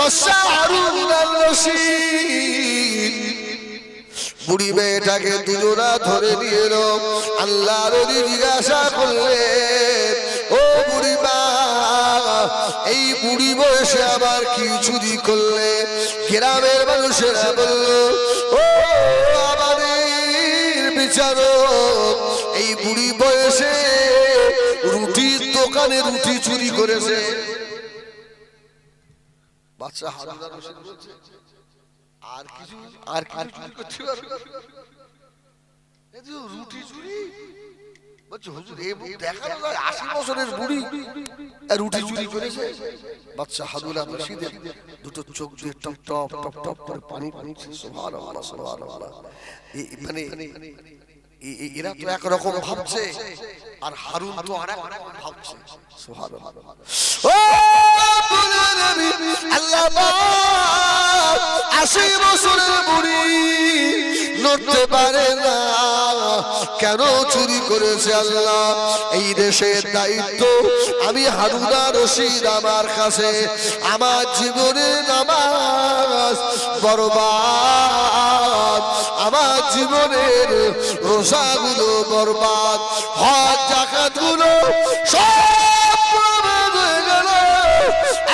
বাদশা হারুন আর রশিদ বুড়ি মেয়েটাকে দুজনা ধরে নিয়ে এলো। আল্লাহর ওলি জিজ্ঞাসা করলেন, ও বুড়ি মা, এই বুড়ি বয়সে আবার কি চুরি করলে? গ্রামের মানুষেরা বলল, ও আমাদের বিচারক, এই বুড়ি বয়সে রুটির দোকানে রুটি চুরি করেছে। বাদশা হারুন আর রশিদ বলছে, আর কিছু চুরি করতে পারবে? রুটি চুরি বলছে, হুজুর এই দেখানো যায় ৮০ বছরের বুড়ি রুটি চুরি করেছে। বাদশা হারুন আর রশিদের দুটো চোখ দিয়ে টপ টপ টপ টপ করে পানি পড়ছে। সুবহানাল্লাহ, সুবহানাল্লাহ। মানে এরা তো একরকম ভাবছে, আর হারুন তো আরেক রকম ভাবছে। সুবহানাল্লাহ। ও নবী, আল্লাহ পাক ৮০ বছরের বুড়ি নড়তে পারে না, কেন চুরি করেছে? আল্লাহ, এই দেশের দায়িত্ব আমি হারুন আর রশিদ আমার কাছে। আমার জীবনে নামাজ বরবাদ, আমার জীবনের রোজাগুলো বরবাদ, হজ যাকাত গুলো সব বরবাদ হয়ে গেল।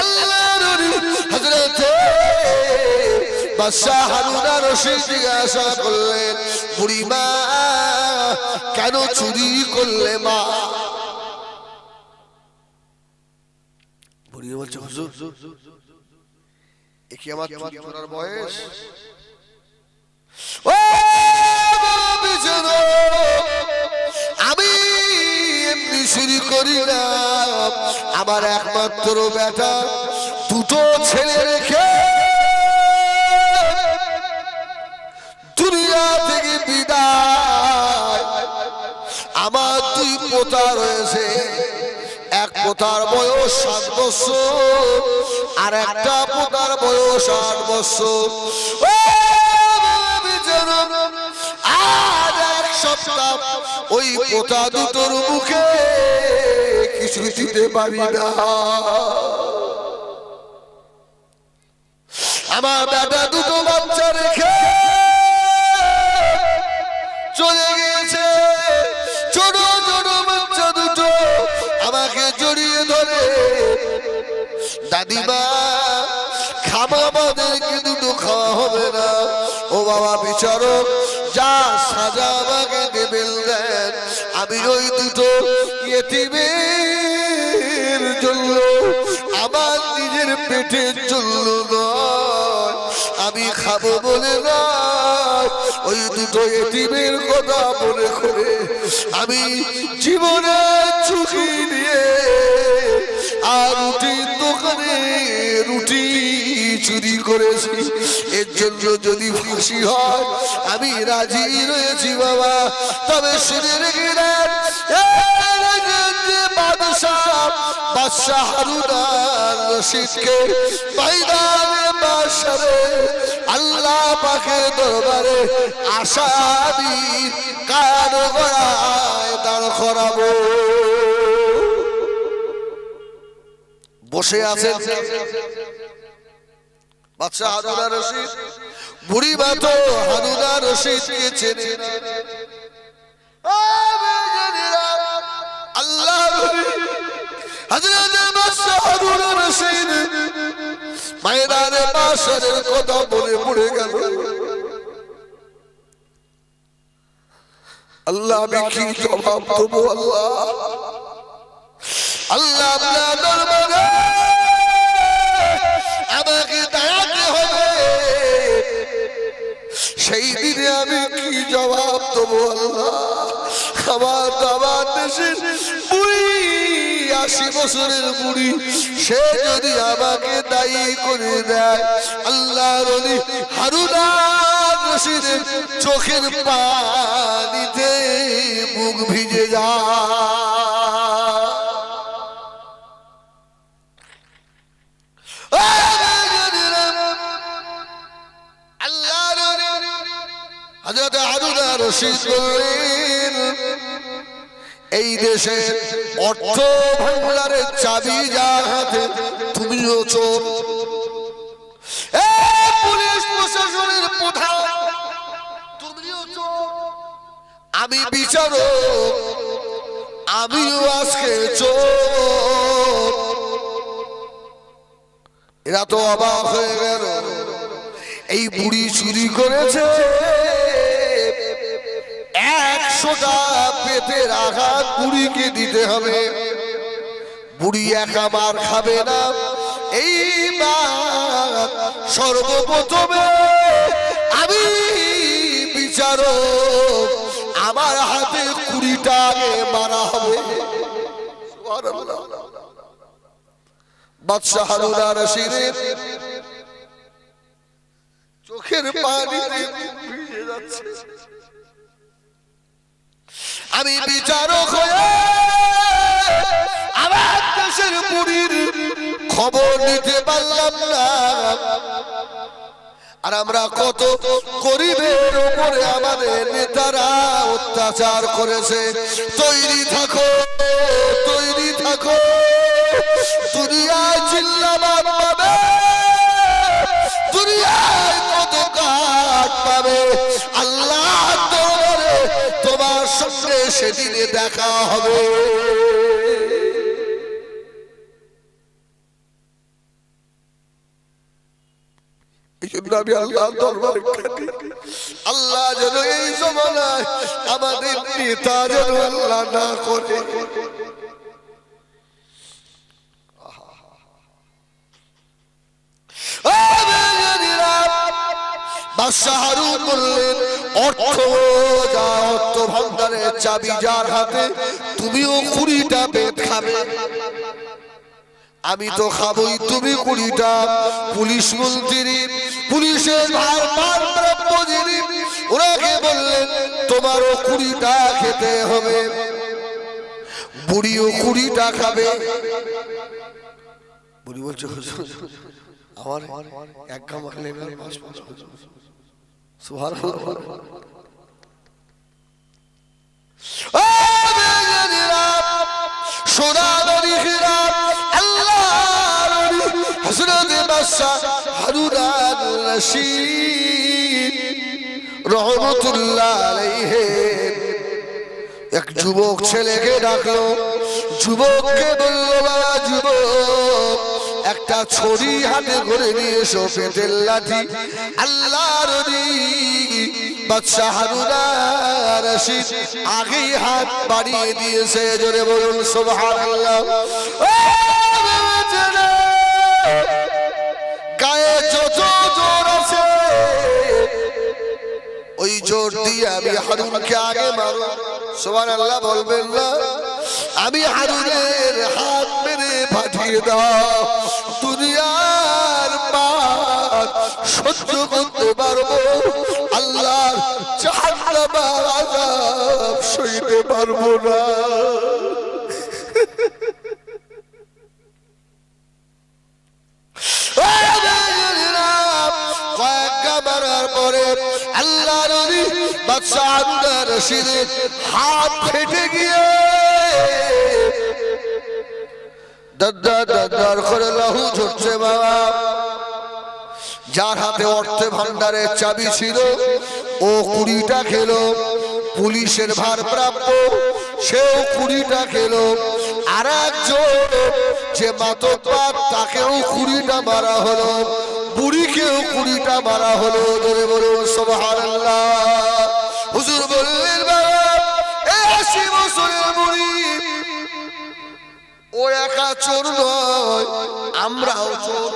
আল্লাহর ওলি হযরত বাদশা হারুন আর রশিদ জিজ্ঞাসা করলেন, বুড়ি মা, কেন চুরি করলে মা? বুড়ি বলছে, হুজুর এ কি আমার চুরি করার বয়স? ও আমি এমনি চুরি করি না, আমার একমাত্র বেটা, দুটো ছেলে রেখে দুনিয়া থেকে বিদায়। আমার 2 পোতা রয়েছে, এক পোতার বয়স 7 বছর, আর একটা পোতার বয়স 8 বছর। আজ 1 সপ্তাহ ওই পোতা দুটোর মুখে কিছু দিতে পারি না। আমার বেটা দুটো বাচ্চা রেখে চলে গিয়েছে। ছোট ছোট বাচ্চা দুটো আমাকে জড়িয়ে ধরে, দাদিমা খাবো, আমাদেরকে দুটো খাওয়া হবে না। ও বাবা বিচারক, যা সাজা আমাকে দেবেন দেন, আমি ওই দুটো ইয়েতিমের জন্য, আমার নিজের পেটের জন্য নয়, আমি খাবো বলে না, ওই দুটো ইয়েতিমের কথা মনে করে আমি জীবনের ঝুঁকি নিয়ে আর রুটির দোকানে রুটি চুরি করেছি। এর জন্য যদি ফাঁসি হয় আমি রাজি রয়েছি বাবা। তবে শুনে রেখে দেন, বাদশা হারুন আর রশিদকে ময়দানে মাশরে আল্লাহ পাকের দরবারে আসামি কাঠগড়ায় দাঁড় করাবো। বসে আছেন বাদশা হারুন আর রশিদ। বুড়ি মা তো হারুন আর রশিদকে চেনে না। আল্লাহ হযরত বাদশা হারুন আর রশিদ ময়দানে মাশরের কথা বলে পড়ে গেল। আল্লাহ, আমি কি জবাব দেবো? আল্লাহ, আল্লাহ আপনার দরবারে আমাকে দাঁড়াতে হবে। সেই দিনে আমি কি জবাব দেবো? আল্লাহ, আমার দেশের বুড়ি ৮০ বছরের বুড়ি, সে যদি আমাকে দায়ী করে দেয়, আল্লাহর ওলি হারুন আর রশিদের চোখের পানিতে মুখ ভিজে যায়। হযরত হারুন আর রশিদ বললেন, এই দেশে অর্থ ভান্ডারের চাবি যার হাতে, তুমিও চোর। আমি বিচারক, আমিও আজকে চোর। এরা তো অবাক হয়ে গেল, এই বুড়ি চুরি করেছে 100টা পেটের আঘাত বুড়িকে দিতে হবে। বুড়ি একা মার খাবে না, এই সর্বপ্রথমে আমি বিচারক, আমার হাতে 20টা আগে মারা হবে। বাদশাহ হারুন আর রশিদের চোখের পানিতে ভিজে যাচ্ছে। আমি বিচারক হয়ে আমার দেশের বুড়ির খবর নিতে পারলাম না। আর আমরা কত গরিবের উপরে আমাদের নেতারা অত্যাচার করেছে। তৈরি থাকো, তৈরি থাকো, দুনিয়ায় জিন্দাবাদ পাবে, দুনিয়ায় কত কাজ পাবে। আল্লাহ দরবারে তোমার সঙ্গে সেদিনে দেখা হবে। আমি আল্লাহ দরবারে কাঁদি, আল্লাহ যেন এই জমানায় আমাদের নেতা যেন আল্লাহ না করে। বাদশাহ হারুন বললেন, অর্থ যা, অর্থ ভান্ডারের চাবি যার হাতে, তুমিও 20টা পেট খাবে। আমি তো খাবই, তুমি 20টা। পুলিশ মন্ত্রী, পুলিশের ভারপ্রাপ্ত যিনি, ওনাকে বললেন তোমারও 20টা খেতে হবে। বুড়িও 20টা খাবে। বুড়ি বলছে, আমার এক গাম খেলে সুবহানাল্লাহ। হযরত বাদশাহ হারুন আর রশিদ রহমাতুল্লাহ আলাইহি এক যুবক ছেলেকে ডাকলো। যুবককে বলল, বাবা যুবক, একটা ছড়ি হাতে করে নিয়ে এসো, পেটের লাঠি। আল্লাহর নবী বাদশাহ হারুন আর রশিদ আগেই হাত বাড়িয়ে দিয়েছে। জোরে বলুন সুবহানাল্লাহ। গায়ে যত জোর আছে ওই জোর দিয়ে আমি হারুনকে আগে মারো। সুবহানাল্লাহ বলবেন না? আমি হারুনের হাত মেরে পাঠিয়ে দাও। দুনিয়ার পাপ সহ্য করতে পারবো, আল্লাহর জাহান্নামের আযাব সইতে পারবো না। বাদশাহ হারুন আর রশিদের হাত ফেটে গিয়ে দর করে লহু ঝরছে। বাবা, যার হাতে অর্থে ভান্ডারের চাবি ছিল ও 20টা খেলো। পুলিশের ভারপ্রাপ্ত সেও 20টা খেলো। আর একজন যে মাতব্বর তাকেও 20টা মারা হলো, বুড়িকেও 20টা মারা হলো। ধরে বলুন সুবহানাল্লাহ। হুজুর বললেন, বাবা 80 বছরের বুড়ি ও একা চোর নয়, আমরাও চোর।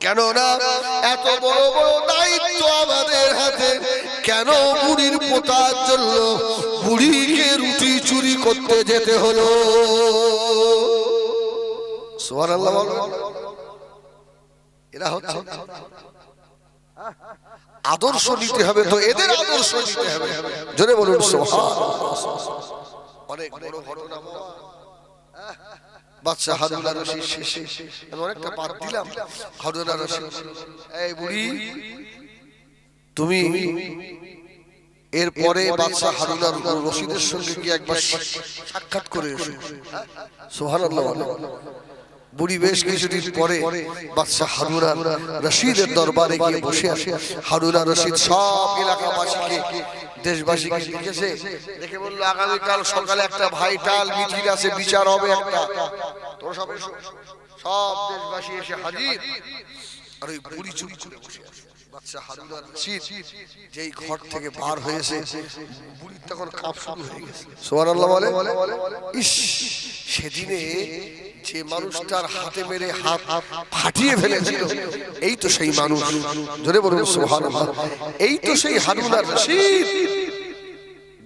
কেননা এত বড় বড় দায়িত্ব আমাদের হাতে, কেন বুড়ির পোতার জন্য বুড়িকে রুটি চুরি করতে যেতে হলো? সুবহানাল্লাহ। এরা হচ্ছে আদর্শ নিতে হবে, তো এদের আদর্শ নিতে হবে। জোরে বলুন সুবহানাল্লাহ। অনেক বড় ঘটনা। বাদশাহ হারুন আর রশিদ শেষে আমি অনেকটা পার দিলাম। হারুন আর রশিদ, এই বুড়ি তুমি এরপরে বাদশাহ হারুন আর রশিদের সঙ্গে কি একবার সাক্ষাৎ করে এসো। সুবহানাল্লাহ। বুড়ি বেশ কিছুদিন পরে বাদশাহ হারুন আর রশিদের দরবারে গিয়ে বসে আছে। হারুন আর রশিদ সব এলাকাবাসীকে দেশবাসীকে লিখেছে, দেখে বললো আগামীকাল সকালে একটা ভাইটাল মিটিং আছে, বিচার হবে একটা, তোরা সব এসো। সব দেশবাসী এসে হাজির। আর ওই বুড়ি চুপ করে বসে আছে। বাদশাহ হারুন আর রশিদ যেই ঘর থেকে বার হয়েছে, বুড়ির তখন কাঁপ শুরু হয়ে গেছে। সুবহানাল্লাহ বলে। ইস, সেদিনে যে মানুষটার হাতে মেরে হাত ফাটিয়ে ফেলেছিল, এই তো সেই মানুষ। জোরে বলুন সুবহানাল্লাহ। এই তো সেই হারুন আর রশিদ।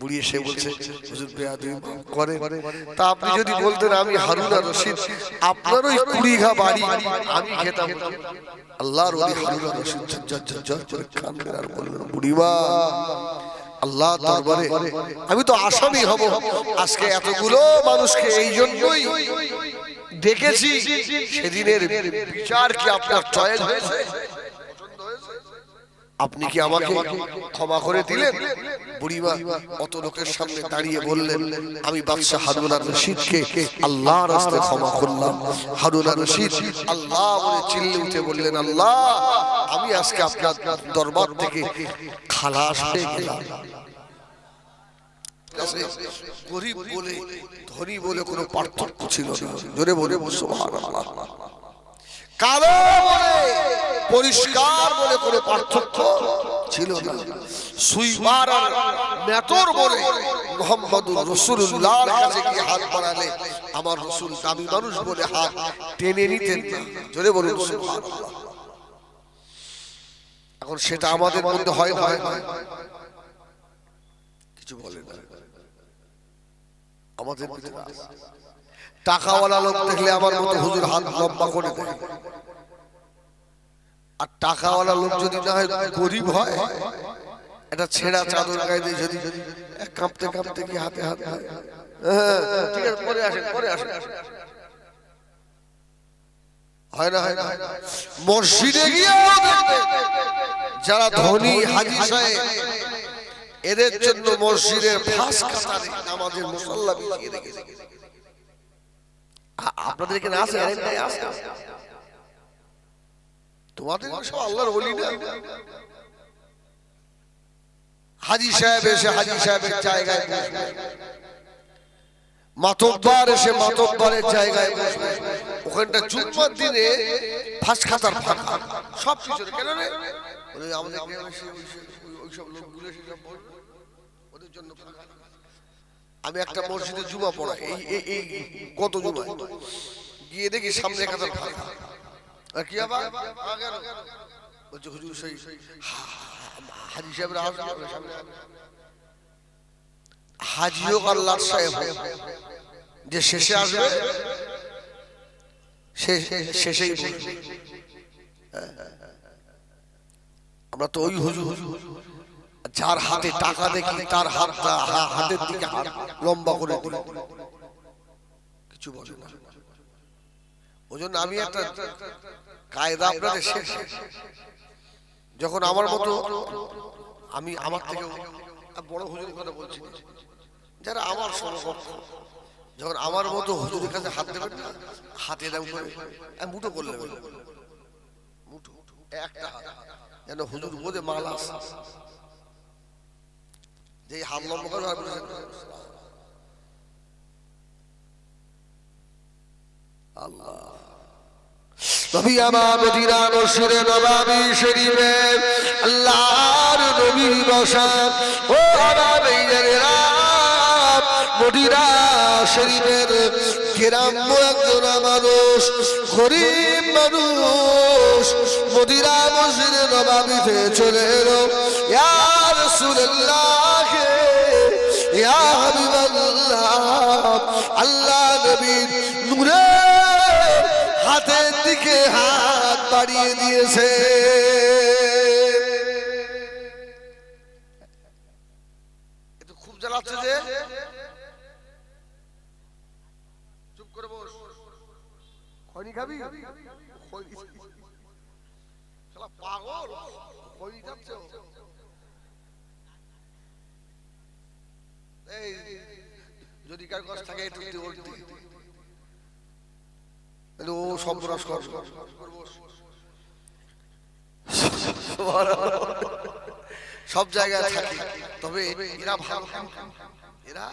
বুড়ি এসে বলছে, হুজুর বেয়াদবি করে, তা আপনি যদি বলতেন আমি হারুন আর রশিদ, আপনার ওই 20 ঘা বাড়ি আমি খেতাম। আল্লাহর ওলি হারুন আর রশিদ ঝরঝর করে কাঁদলেন আর বললেন, বুড়িমা, আল্লাহ দরবারে আমি তো আসামি হব। আজকে এতগুলো মানুষকে এই জন্যই দেখেছি, সেদিনের বিচার কি আপনার চয়েস হয়েছে? আপনি কি আমাকে ক্ষমা করে দিলেন? বুড়িমা অত লোকের সামনে দাঁড়িয়ে বললেন, আমি বাদশাহ হারুন আর রশিদকে আল্লাহর রাস্তায় ক্ষমা করলাম। হারুন আর রশিদ আল্লাহ বলে চিল্লে উঠে বললেন, আল্লাহ, আমি আজকে আপনার দরবার থেকে খালাস পেয়ে গেলাম। গরিব বলে ধনী বলে কোনো পার্থক্য ছিল না। জোরে বলে সুবহানাল্লাহ। কালো বলে পরিষ্কার বলে কোনো পার্থক্য ছিল না। সুইবার আর মেতর বলে মুহাম্মদুর রাসূলুল্লাহর কাছে গিয়ে হাত বাড়ালে আমার রাসূল দামি মানুষ বলে হাত টেনে নিতেন না। জোরে বলুন সুবহানাল্লাহ। এখন সেটা আমাদের মধ্যে হয় না, কিছু বলে না। আমাদের টাকাওয়ালা লোক দেখলে আমার মতো হুজুর হাত লম্বা করে দেয়, আর টাকাওয়ালা লোক যদি না হয় গরিব হয়, এটা ছেঁড়া চাদর গায়ে দিয়ে যদি কাঁপতে কাঁপতে কি হাতে হাতে ঠিক আছে পরে আসেন পরে আসেন, হয় না হয় না। মসজিদে গিয়ে যারা ধনী হাজি সাহেব, এদের জন্য মসজিদের ফাঁস কাতারে নামাজের মুসাল্লা বিছিয়ে রেখেছে। আপনাদের এখানে আছে? তোমাদের সব আল্লাহর ওলি না? হাজি সাহেব এসে হাজি সাহেবের জায়গায় বসবে, মাতব্বর এসে মাতব্বরের জায়গায় বসবে। ওখানটা জুম্মার দিনে ফাঁস খাতার ফাঁকা সব কিছু কেন রে? আমাদের ওইসব লোকগুলো সেসব বলবে ওদের জন্য। আমি একটা মসজিদে জুমা পড়াই, এই কত জুমা গিয়ে দেখি সামনে কাতার ফাঁকা। আর কি আবার বলছে হুজুর সেই হাজি সাহেবের সামনে হাজি হোক আর লাট সাহেব যে শেষে আসবে শেষেই আমরা তো ওই হুজুর যার হাতে টাকা দেখি তার হাতটা হাতের দিকে লম্বা করে দিই, কিছু বলে না। ওই জন্য আমি একটা কায়দা আপনাদের শেষ, যখন আমার মতো আমি আমার থেকে বড় হুজুরের কথা বলছি, যারা আমার সমকক্ষ, যখন আমার মতো হুজুরের কাছে হাত দেবেন না, হাতে দাম করে মুঠো করলে মুঠো একটা যেন হুজুর বোঝে মাল আছে, যে হাত লম্বা করে আল্লাহ। নবী আমার মদিনা মসজিদে নববী শরীফে আল্লাহর নবী বসা, ও আমার ভাইয়েরা, মদিনা শরীফের গ্রাম্য একজন মানুষ, গরিব মানুষ মদিনা মসজিদে নববীতে চলে এলো। ইয়া রাসূলুল্লাহ, ইয়া হাবিবাল্লাহ, আল্লাহ নবীর নূরে হাতের দিকে হাত বাড়িয়ে দিয়েছে। এটা খুব জ্বালাচ্ছে যে, চুপ করে বস, খৈনি খাবি? শালা পাগল, খৈনি খাচ্ছে। এই যদি কার কষ্ট থাকে একটু ও সর্বনাশ কর, সব জায়গায় থাকে, তবে এরা ভালো। এরা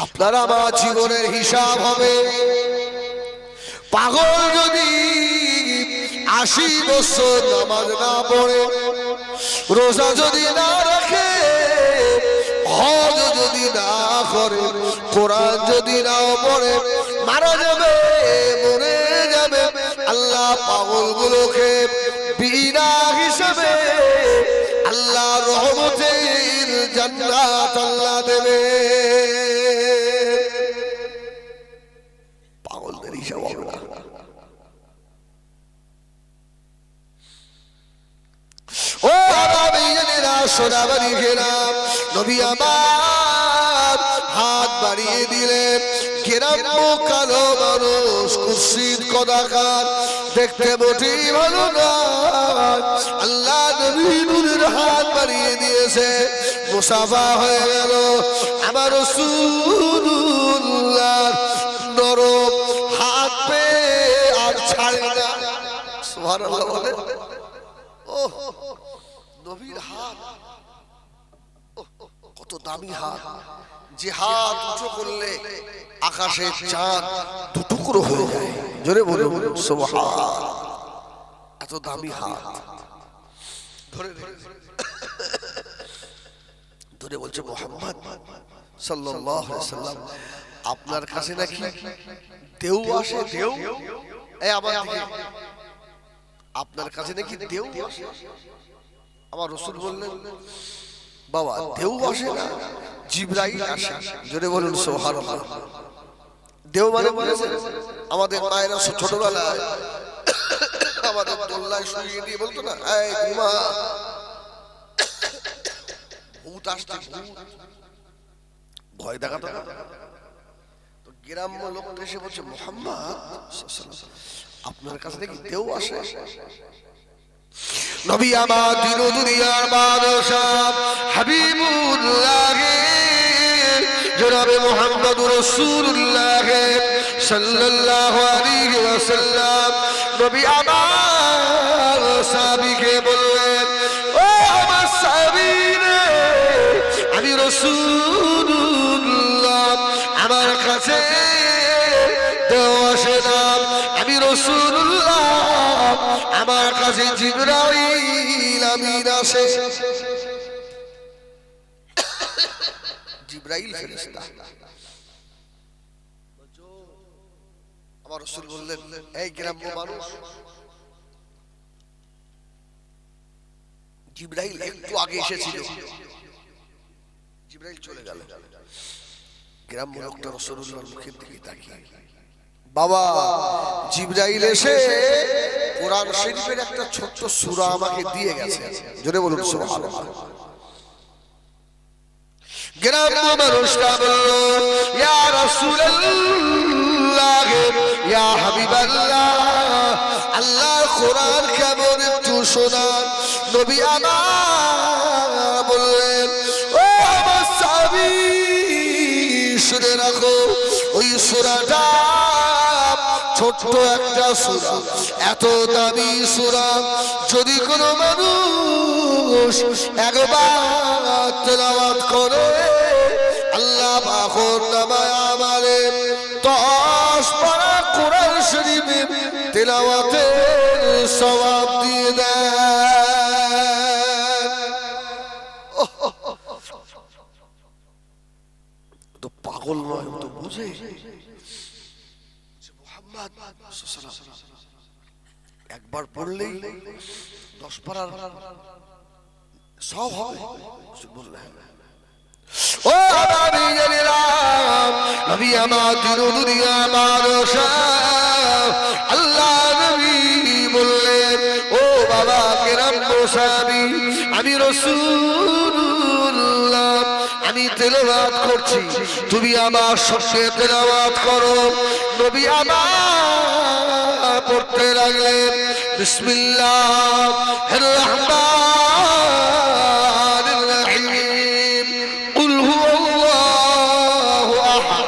আপনার আমার জীবনের হিসাব হবে। পাগল যদি 80 বছর নামাজ না পড়ে, রোজা যদি না রাখে, হজ যদি না করে, কোরআন যদি না পড়ে, মারা যাবে, মরে যাবে। আল্লাহ পাগলগুলোকে বিনা হিসাবে আল্লাহ রহমতের জান্নাত আল্লাহ দেবে। পাগলদের হিসাব হবে না। ও আবাবিয়েরা, সোনাবাড়ি ঘেরা, নবী আমার হাত বাড়িয়ে দিলেন। গ্রাম্য কালো মানুষ, কুৎসিত কদাকার, দেখতে মোটেই ভালো না। আল্লাহ নবী নূরের হাত বাড়িয়ে দিয়েছে, মুসাফা হয়ে গেল। আমার রাসূলুল্লাহ নরম হাত পেয়ে আর ছাড়ে না। সুবহানাল্লাহ বলে। ও নবীর হাত, কত দামি হাত, যে হাত উঁচু করলে আকাশের চাঁদ দুটুকরো হয়ে যায়। জোরে বলুন সুবহানাল্লাহ। এত দামি হাত ধরে ধরে বলছে, মুহাম্মদ সাল্লাল্লাহু আলাইহি ওয়াসাল্লাম, আপনার কাছে নাকি দেও আসে? দেও এই আমার দিকে, আপনার কাছে নাকি দেও আসে? আমার রাসূল বললেন, বাবা দেও আসে না, জিবরাইল আসে। জোরে বলুন সুবহানাল্লাহ। দেও মানে বলেছে আমাদের মায়েরা ছোটবেলায় আমাদের দোল্লায় শুইয়ে দিয়ে বলতো না, এই ঘুমা, ভূত আসছে, ভয় দেখাতো না। তো গ্রাম্য লোক এসে বলছে, মুহাম্মদ আপনার কাছে নাকি দেও আসে? নবী আমার দিন দুনিয়ার বাদশাহ হাবিবুল্লাহ জনাবে মুহাম্মদুর রাসূলুল্লাহ সাল্লাল্লাহু আলাইহি ওয়াসাল্লাম নবী আমার সাহাবীকে বললেন, ও আমার সাহাবীরা, আমি রাসূলুল্লাহ, আমার কাছে দেও আসে না। আমি রাসূলুল্লাহ, আমার কাছে জিবরাইল আমিন আসে। জিবরাইল ফেরেশতা। আমার রাসূল বললেন, এই গ্রাম্য মানুষ, জিবরাইল একটু আগে এসেছিল, জিবরাইল চলে গেল। গ্রাম্য লোকটা রাসূলুল্লাহর মুখের দিকে তাকিয়ে, বাবা জিবরাইল এসে কোরআন শরীফের একটা ছোট্ট সূরা আমাকে দিয়ে গেছে। জোরে বলুন সুবহানাল্লাহ। গ্রাম্য মানুষটা বলল, ইয়া রাসূলুল্লাহ, ইয়া হাবিবাল্লাহ, আল্লাহর কোরআন কেমন একটু শোনান। নবী আমার বললেন, ও আমার সাহাবী, শুনে রাখো, ওই সূরাটা ছোট্ট একটা সূরা, এত দামি সূরা, যদি কোনো মানুষ একবার তেলাওয়াত করে, আল্লাহ পাকের নামে আমারে 10 পারা কোরআন শরীফ তেলাওয়াতের সওয়াব দিয়ে দেন। তো পাগল নয়, তো বুঝে। একবার পড়লেই 10 পারার সব হবে। ও নবী আমার দিন দুনিয়া বাদশাহ আল্লাহ নবী বললেন, ও বাবা গ্রাম্য সাহাবী, আমি রাসূলুল্লাহ, আমি তেলাওয়াত করছি, তুমি আমার সঙ্গে তেলাওয়াত করো। নবী আমার পড়তে লাগলেন, বিসমিল্লাহির রহমানির রহিম, কুল হুয়াল্লাহু আহাদ,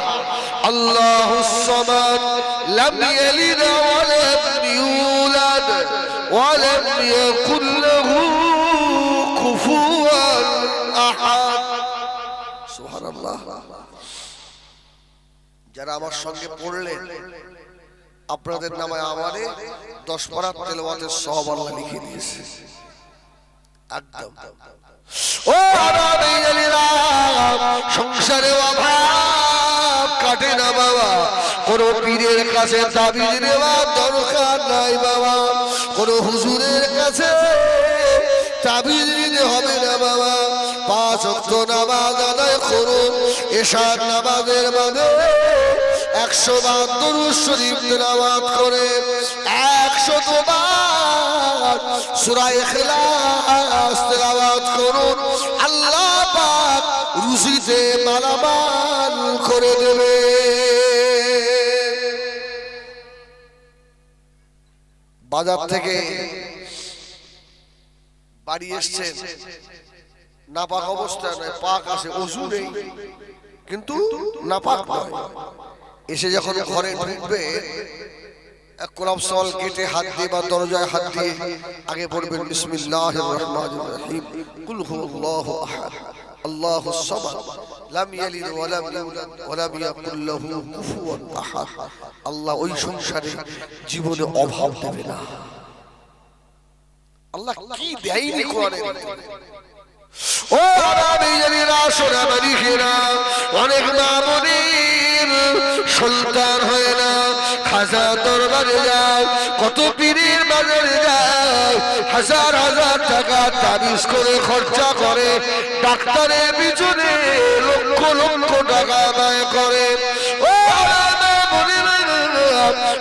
আল্লাহুস الصمد لم يلد ولم يولد ولم يكن له كفوا أحد سبحان الله যারা আমার সঙ্গে পড়লেন আপনাদের নামে আমারে 10 পারা তেলাওয়াতের সওয়াব আল্লাহ লিখে দিয়েছে একদম ও আরামে জালিরা সংসারে অভাব কাটে না বাবা কোন পীরের কাছে তাবিজ নেওয়ার দরকার নাই বাবা কোন হুজুরের কাছে তাবিজ নিতে হবে না বাবা 5 ওয়াক্ত নামাজ আদায় করুন এশার নামাজের মাঝে 100 বার দুরূদ শরীফ তেলাওয়াত করে 100 বার সূরা ইখলাস তেলাওয়াত করুন আল্লাহ পাক রুজিতে মালামাল করে দেবে বাজার থেকে বাড়ি এসেছেন নাপাক অবস্থা নয় পাক আছে ওযু নেই কিন্তু নাপাক নয় এসে যখন ঘরে ঢুকবে এক কোরআন সওয়াল গেটে হাত দিয়ে বা দরজায় হাত দিয়ে আগে পড়বেন বিসমিল্লাহির রহমানির রহিম কুল হুয়াল্লাহু আহাদ আল্লাহুস সামাদ লাম ইয়ালিদ ওয়া লাম ইউলাদ ওয়া লাম ইয়াকুল লাহু কুফুয়ান আহাদ আল্লাহ ওই সংসারে জীবনে অভাব দেবে না আল্লাহ কি দেয়নি কোরআনে ও আরামে জালিরা সোনা মালিকেরা অনেক মামুনির সন্তান হয় না খাজা দরবারে যায় কত পীরের বাজারে যায় হাজার হাজার টাকা তাবিজ করে খরচা করে ডাক্তারের পিছনে লক্ষ লক্ষ টাকা ব্যয় করে ও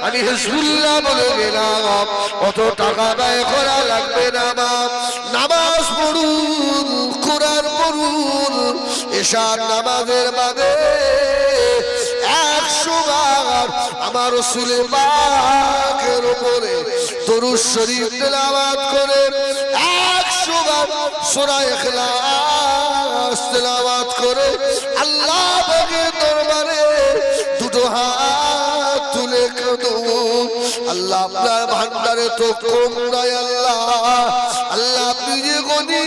আমি হিজবুল্লাহ বলে গেলাম অত টাকা ব্যয় করা লাগবে না নামাজ পড়ুন কোরআন পড়ুন এশার নামাজের মাঝে 100 বার আমার রাসূল পাকের উপরে দরুদ শরীফ তেলাওয়াত করে 100 বার সূরা ইখলাস তেলাওয়াত করে আল্লাহ পাকের দরবারে দুটো হাত তুলে কাঁদো আল্লাহ আপনার ভান্ডারে তো কম নাই আল্লাহ আল্লাহ আপনি যে গনি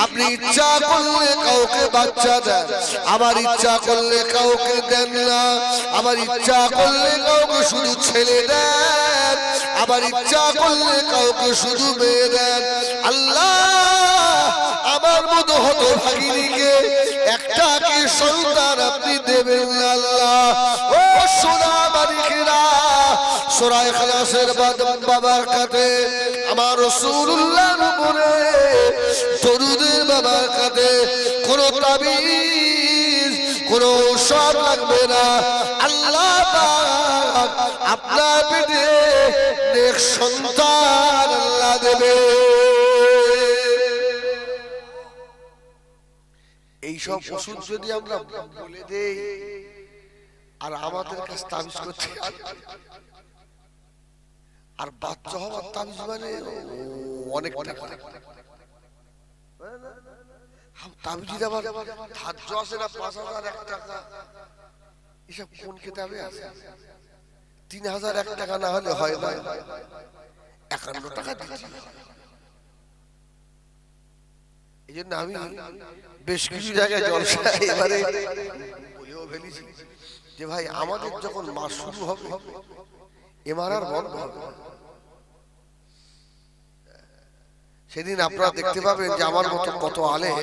আপনি ইচ্ছা করলে কাউকে বাচ্চা দেন আমার ইচ্ছা করলে কাউকে দেন না আমার ইচ্ছা করলে কাউকে শুধু ছেলে দেন আমার ইচ্ছা করলে কাউকে শুধু মেয়ে দেন আল্লাহ আমার মতো হতভাগিনীকে একটা কি সন্তান আপনি দেবেন আল্লাহ ও সোনা মালিকেরা সূরা ইখলাসের বাবার কাছে আমার রাসূলুল্লাহর উপরে দরুদের বাবার কাছে কোনো তাবিজ কোনো ঔষধ লাগবে না আল্লাহ পাক আপনার পেটে নেক সন্তান আল্লাহ দেবে এইসব ওষুধ যদি আমরা বলে দেই আর আমাদের কাছে তাবিজ করতে আর বাচ্চা হওয়ার তাবিজ মানে অনেক টাকা তাবিজ আবার ধার্য আছে না 5001 টাকা এসব কোন কিতাবে আছে 3001 টাকা না হলে হয় না 51 টাকা দিচ্ছি এই জন্য আমি বেশ কিছু জায়গায় জলসা এবারে বলেও ফেলেছি যে ভাই আমাদের যখন মাস শুরু হবে এমআরআর বন্ধ হবে সেদিন আপনারা দেখতে পাবেন যে আমার মতো কত আলেম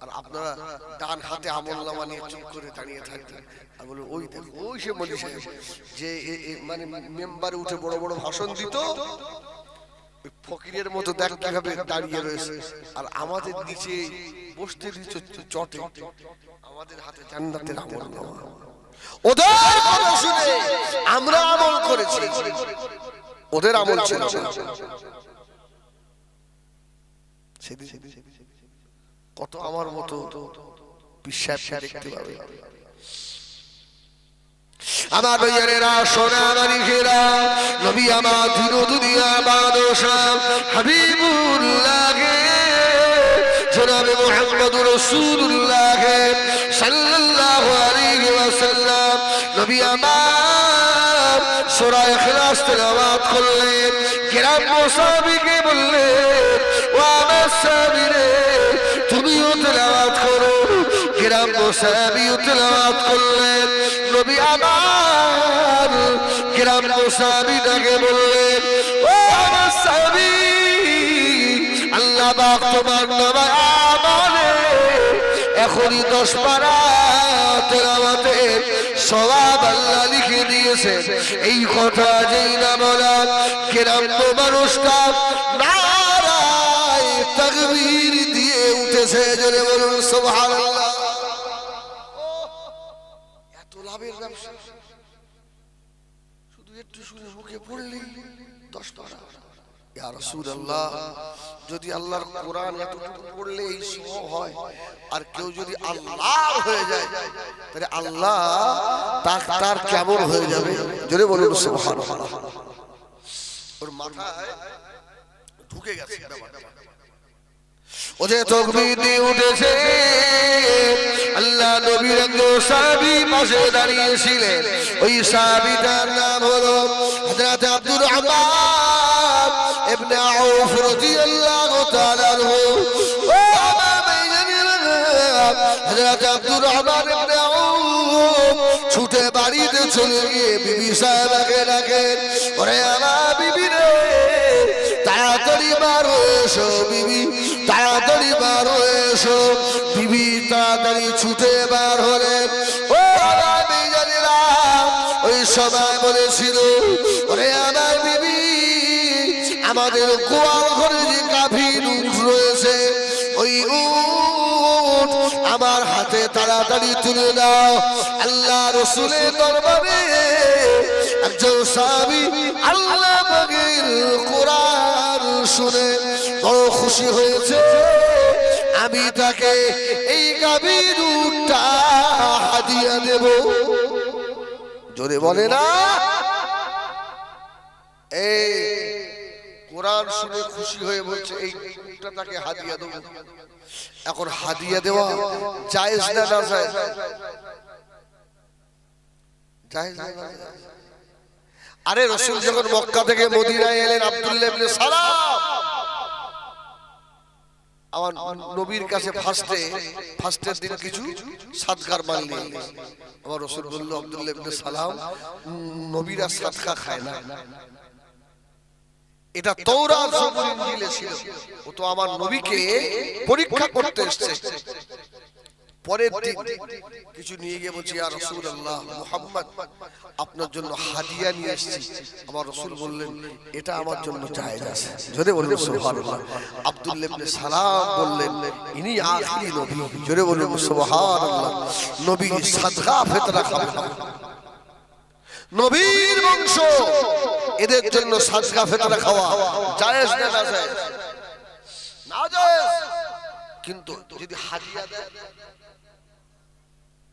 আর আপনারা ডান হাতে আমলনামা নিয়ে চুপ করে দাঁড়িয়ে থাকবেন আর বলে ওই দেখো ওই সে মলি সাহেব যে মানে মেম্বারে উঠে বড় বড় ভাষণ দিত ওই ফকিরের মতো দেখ কিভাবে দাঁড়িয়ে রয়েছে আর আমাদের নিচে বসতে দিচ্ছে চটে আমাদের হাতে জান্নাতের আমলনামা ওদের কথা শুনে আমরা আমল করেছি ওদের আমল ছিল কত আমার মতো বিশ্বাস দেখতে পাবে আমার ভাইয়েরা সোনা মালিকেরা নবী আমার দিন দুনিয়া বাদশাহ হাবিবুল্লাহ জনাবে মুহাম্মদুর রাসূলুল্লাহ সাল্লাল্লাহু আলাইহি নবী আমার সূরা ইখলাস তেলাওয়াত করলেন। গ্রাম্য সাহাবীকে বললেন, ও আমার সাহাবী রে, তুমিও তেলাওয়াত করো। গ্রাম্য সাহাবীও তেলাওয়াত করলেন। নবী আমার গ্রাম্য সাহাবীটাকে বললেন, ও আমার সাহাবী, আল্লাহ পাক তোমার নামে আমানে এখনই 10 পারা তেলাওয়াতের সওয়াব আল্লাহ লিখে দিয়েছে। এই কথা যেই না বলা, গ্রাম্য মানুষটা নারায়ে তাকবীর দিয়ে উঠেছে। জোরে বলুন সুবহানাল্লাহ। এত লাভের ব্যবসা, শুধু একটু শুনে মুখে পড়লেই 10 পারা। ইয়া রাসূলুল্লাহ, যদি আল্লাহর কোরআন এতটুকু পড়লে এই সব হয়, আর কেউ যদি আল্লাহর হয়ে যায়, তাহলে আল্লাহ তার কেমন হয়ে যাবে? জোরে বলুন সুবহানাল্লাহ। ওর মাথায় ঢুকে গেছে ব্যাপারটা। ও যে তাকবীর দিয়ে উঠেছে, আল্লাহ নবীর একজন সাহাবী পাশে দাঁড়িয়েছিলেন। ওই সাহাবীটার নাম হলো হযরত আব্দুর রহমান ইবনে আউফ রাদিয়াল্লাহু তাআলা আনহু। ও আমার ভাইজানেরা, হযরত আব্দুর রহমান ইবনে আউফ ছুটে বাড়িতে চলে গিয়ে বিবি সাহেবাকে ডাকেন, ওরে আমার বিবি রে, তাড়াতাড়ি বার হয়ে এসো বিবি, তাড়াতাড়ি বার হয়ে এসো। বিবি তাড়াতাড়ি ছুটে বার হলেন। ও আমার ভাইজানেরা, ওই সময় বলেছিল, ওরে আমার বিবি, আমাদের গোয়াল ঘরে যে গাভীর উট রয়েছে, ওই উট আমার হাতে তাড়াতাড়ি তুলে দাও। আল্লাহ রাসূলের দরবারে একজন সাহাবী আল্লাহ পাকের কোরআন শুনে বড় খুশি হয়েছে। আমি তাকে এই গাভীর উটটা হাদিয়া দেব। জোরে বলে না, এই কোরআন শুনে খুশি হয়ে বলছে এই উটটা তাকে হাদিয়া দেব। এখন হাদিয়া দেওয়া জায়েজ না না জায়েজ? জায়েজ না না? আরে রাসূল যখন মক্কা থেকে মদিনায় এলেন, আব্দুল্লাহ ইবনে সালাম আমার নবীর কাছে ফার্স্টের দিন কিছু সাদকার মাল নিয়ে এলেন। আমার রাসূল বলল, আব্দুল্লাহ ইবনে সালাম, নবীরা সাদকা খায় না। এটা তাওরাত জবুর ইনজিলে ছিল। ও তো আমার নবীকে পরীক্ষা করতে এসেছে। পরের দিন কিছু নিয়ে গিয়ে বলছি, ইয়া রাসূলুল্লাহ, মুহাম্মদ আপনার জন্য হাদিয়া নিয়ে এসেছি। আমার রাসূল বললেন, এটা আমার জন্য জায়েজ আছে। জোরে বলুন সুবহানাল্লাহ। আব্দুল্লাহ ইবনে সালাম বললেন, ইনি আখিরি নবী। জোরে বলুন সুবহানাল্লাহ। নবী সাদকা ফিতরা খাবেন, নবীর বংশ, এদের জন্য সাদকা ফিতরা খাওয়া জায়েজ না না জায়েজ? না জায়েজ। কিন্তু যদি হাদিয়া দেয়,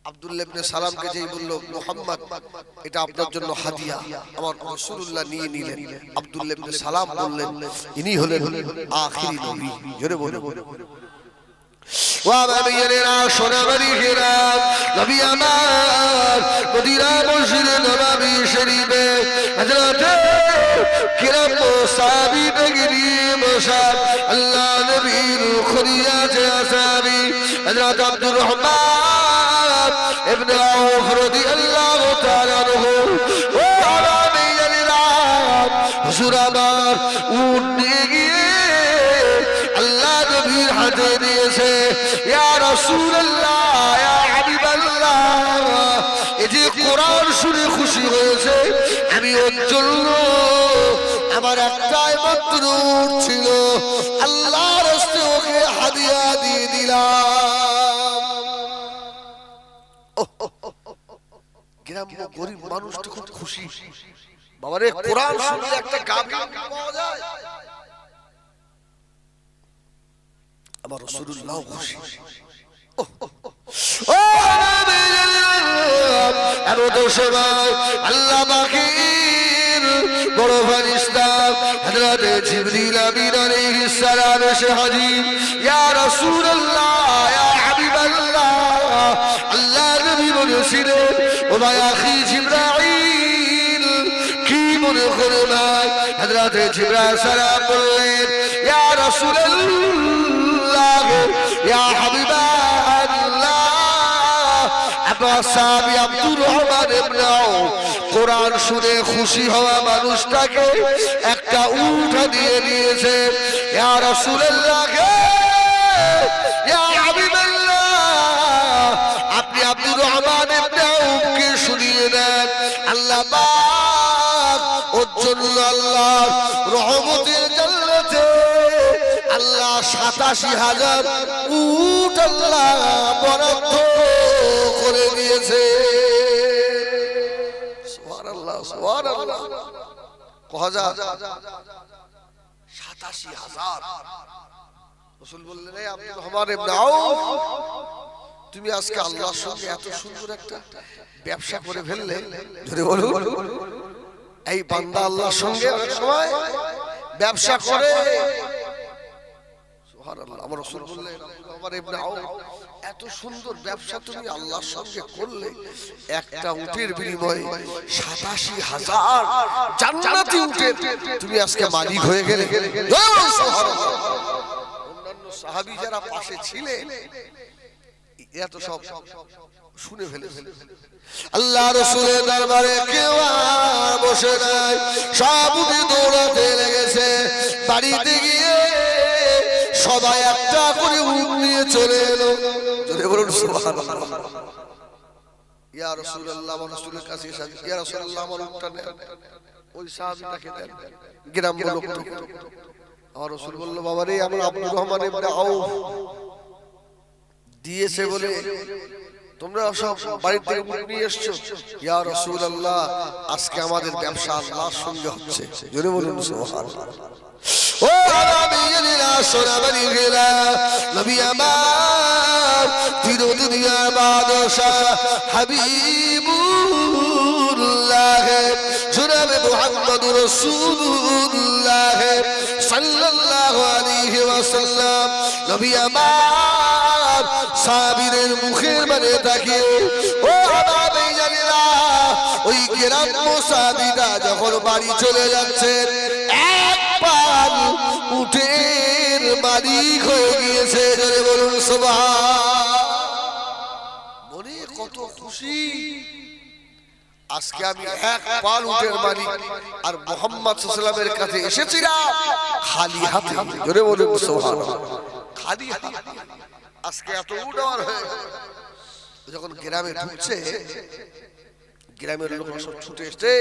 আব্দুল্লাহ ইবনে সালামকে যেই বলল, মুহাম্মদ এটা আপনার জন্য হাদিয়া, আমার রাসূলুল্লাহ নিয়ে নিলেন। আব্দুল্লাহ ইবনে সালাম বললেন, ইনি হলেন আখিরি নবী। জোরে বলুন। ওয়াবাবিয়েরা সোনাবাড়ি ঘেরা নবী আমার মদিনা মসজিদে নববী শরীফে হযরত কিরাম সাহাবী বেগরি বসা আল্লাহ নবীর খুরিয়াতে আসাবী হযরত আব্দুর রহমান ইবনে আউফ রাদিয়াল্লাহু তাআলা আনহু। ও আবাবিয়েরা, হুজুর আমার উট নিয়ে গিয়ে আল্লাহ নবীর হাতে দিয়েছে। ইয়া রাসূলুল্লাহ, ইয়া হাবিবাল্লাহ, এই যে কোরআন শুনে খুশি হয়েছে, আমি ওর জন্য আমার একটাই মাত্র উট ছিল, আল্লাহর রাস্তায় ওকে হাদিয়া দিয়ে দিলাম। গ্রাম্য গরিব মানুষটা খুব খুশি। বাবারে, কোরআন শুনলে একটা গাভী পাওয়া যায়। আমার রাসূলুল্লাহ খুশি। ও নবী, এমন সময় আল্লাহ পাকের বড় ফেরেশতা হযরত জিবরিল আমিন আলাইহিস সালাম এসে হাজির। ইয়া রাসূলুল্লাহ, ইয়া হাবিবাল্লাহ, আল্লাহ নবী বলেছিলেন, ও ভাই আখি জিবরাইল কি মনে করে ভাই হযরত জিবরাইল সালাম বললেন ইয়া রাসূলুল্লাহ ইয়া হাবিবাল্লাহ আপনার সাহাবী আব্দুর রহমান ইবনে আউফ কোরআন শুনে খুশি হওয়া মানুষটাকে একটা উট দিয়ে দিয়েছে ইয়া রাসূলুল্লাহ ইয়া হাবিবাল্লাহ আপনি আব্দুর রহমান ইবনে আউফকে শুনিয়ে দেন আল্লাহ পাক ওর জন্য আল্লাহ রহমতের জান্নাতে আল্লাহ ৮৭,০০০ উট আল্লাহ বরাদ্দ করে দিয়েছে সুবহানাল্লাহ সুবহানাল্লাহ কহাজা ৮৭,০০০ রাসূল বললেন এই আব্দুর রহমান ইবনে আউফ তুমি আজকে আল্লাহর সঙ্গে এত সুন্দর একটা ব্যবসা করে ফেললে ধরে বলুন এই বান্দা আল্লাহর সঙ্গে অনেক সময় ব্যবসা করে সুবহানাল্লাহ আমার রাসূল বললেন আব্দুর রহমান ইবনে আউফ এত সুন্দর ব্যবসা তুমি আল্লাহর সঙ্গে করলে একটা উটের বিনিময়ে ৮৭,০০০ জান্নাতি উটের তুমি আজকে মালিক হয়ে গেলে সুবহানাল্লাহ অন্যান্য সাহাবী যারা পাশে ছিলেন এত সব শুনে ফেলেছে আল্লাহ রাসূলের দরবারে কেউ আর বসে নাই সব উঠে দৌড়াতে লেগেছে বাড়িতে গিয়ে সবাই একটা করে উট নিয়ে চলে এলো জোরে বলুন সুবহানাল্লাহ ইয়া রাসূলুল্লাহ আমার রাসূলের কাছে এসে ইয়া রাসূলুল্লাহ আমার উটটা নেন ওই সাহাবীটাকে দেন গ্রাম্য লোকটা আমার রাসূল বলল বাবা রে আমরা আব্দুর রহমান ইবনে আউফ দিয়েছে বলে তোমরা সব বাড়ি থেকে উট নিয়ে এসেছো ইয়া রাসূলুল্লাহ আজকে আমাদের ব্যবসা আল্লাহর সঙ্গে হচ্ছে জোরে বলুন সুবহানাল্লাহ ও নবীরা সোনাবাড়ি গেলা নবী আমার তিন দুনিয়ার বাদশা হাবিবুল্লাহ জনাবে মুহাম্মদুর রাসূলুল্লাহ সাল্লাল্লাহু আলাইহি ওয়াসাল্লাম নবী আমার সাহাবীদের মুখের মানে তাকিয়ে ও নবী জানেনা ওই গ্রাম্য সাহাবীরা যখন বাড়ি চলে যাচ্ছে পাল উটের মালিক হয়ে গিয়েছে জোরে বলুন সুবহান মনে কত খুশি আজকে আমি এক পাল উটের মালিক আর মুহাম্মদ সাল্লাল্লাহু আলাইহি ওয়াসাল্লামের কাছে এসেছিলাম খালি হাতে জোরে বলুন সুবহানাল্লাহ খালি হাতে আজকে এত উট আর হয়ে যখন গ্রামে ঢুকছে গ্রামের লোকরা সব ছুটে এসেছে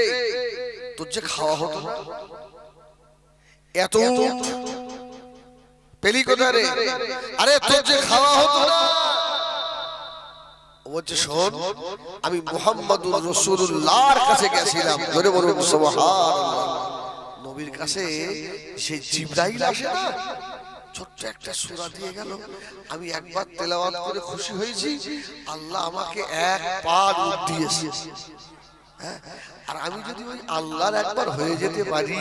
তোর যে খাওয়া হতো না এত উট পেলি কোথায় রে আরে তোর যে খাওয়া হতো না বলছে শোন আমি মুহাম্মদুর রাসূলুল্লাহর কাছে গেছিলাম জোরে বলুন সুবহানাল্লাহ নবীর কাছে সে জিবরাইল আসে না ছোট্ট একটা সূরা দিয়ে গেল আমি একবার তেলাওয়াত করে খুশি হয়েছি আল্লাহ আমাকে এক পাল উট দিয়েছে আর আমি যদি ওই আল্লাহর একবার হয়ে যেতে পারি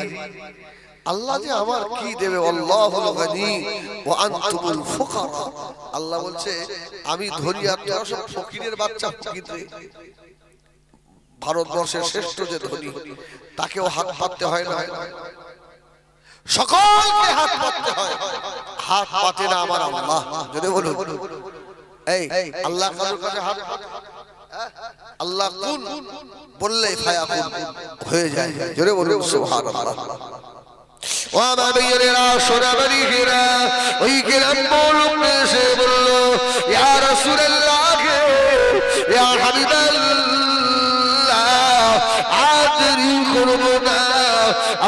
আল্লাহ যে আমার কি দেবে আল্লাহুল গনি ওয়া আনতুমুল ফুকারা আল্লাহ বলছে আমি ধনী আর তোরা সব ফকিরের বাচ্চা ফকির রে ভারতবর্ষের শ্রেষ্ঠ যে ধনী তাকেও হাত পাততে হয় না সকলকে হাত পাততে হয় হাত পাতে না আমার আল্লাহ যদি বলুন এই আল্লাহ কারোর কাছে হাত আল্লাহ কুন বললে ফায়াকুন হয়ে যায় জোরে বলুন সুবহানাল্লাহ ও আমার ভাইয়েরা সোনাবাড়ি ঘেরা ওই গ্রাম্য লোক এসে বলল ইয়া রাসূলুল্লাহ ইয়া হাবিবাল্লাহ আজ দেরি করব না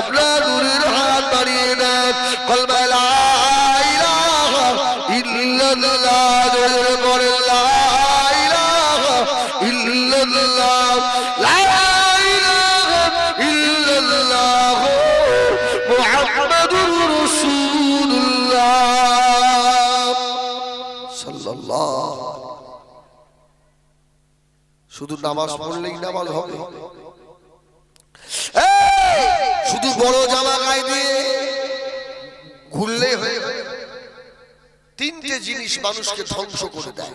আপনার নূরের হাত বাড়িয়ে দেন কলমা লা ইলাহা ইল্লাল্লাহ জোরে বলেন লা ইলাহা ইল্লাল্লাহ লা ইলাহা ইল্লাল্লাহ মুহাম্মাদুর রাসূলুল্লাহ সাল্লাল্লাহু শুধু নামাজ পড়লেই নামাজ হবে শুধু বড় জামা গায়ে দিয়ে ঘুরলেই হয়ে তিনটে জিনিস মানুষকে ধ্বংস করে দেয়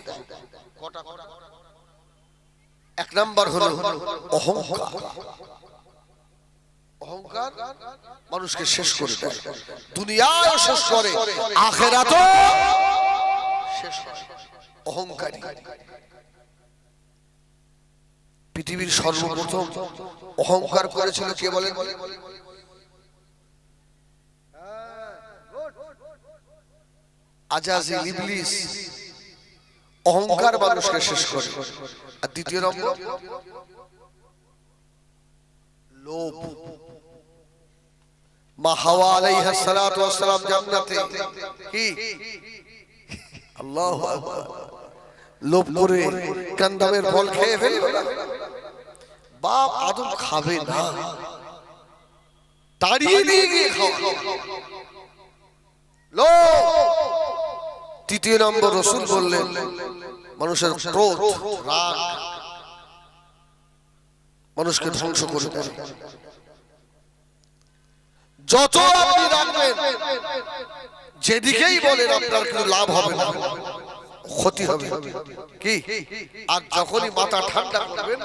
কটা এক নাম্বার হলো অহংকার। অহংকার মানুষকে শেষ করে দেয়, দুনিয়াও শেষ করে, আখিরাতও শেষ করে। অহংকারী পৃথিবীর সর্বপ্রথম অহংকার করেছিল কে বলেন? আজাজিল, ইবলিস। অহংকার মানুষকে শেষ করে। আর দ্বিতীয় নম্বর লোভ। মা হাওয়া আলাইহিস সালাতু ওয়াস সালাম জান্নাতে কি আল্লাহু আকবার লোভ করে কান্দামের ফল খেয়ে ফেলল না, বাপ আদম খাবে না, তাড়িয়ে দিয়ে গিয়ে খাওয়া লোভ। তৃতীয় নম্বর রাসূল বললেন মানুষের ক্রোধ, রাগ মানুষকে ধ্বংস করে দেয়। যত আপনি রাখবেন, যেদিকেই বলেন আপনার কোনো লাভ হবে না, ক্ষতি হবে কি। আর যখনই মাথা ঠান্ডা করবেন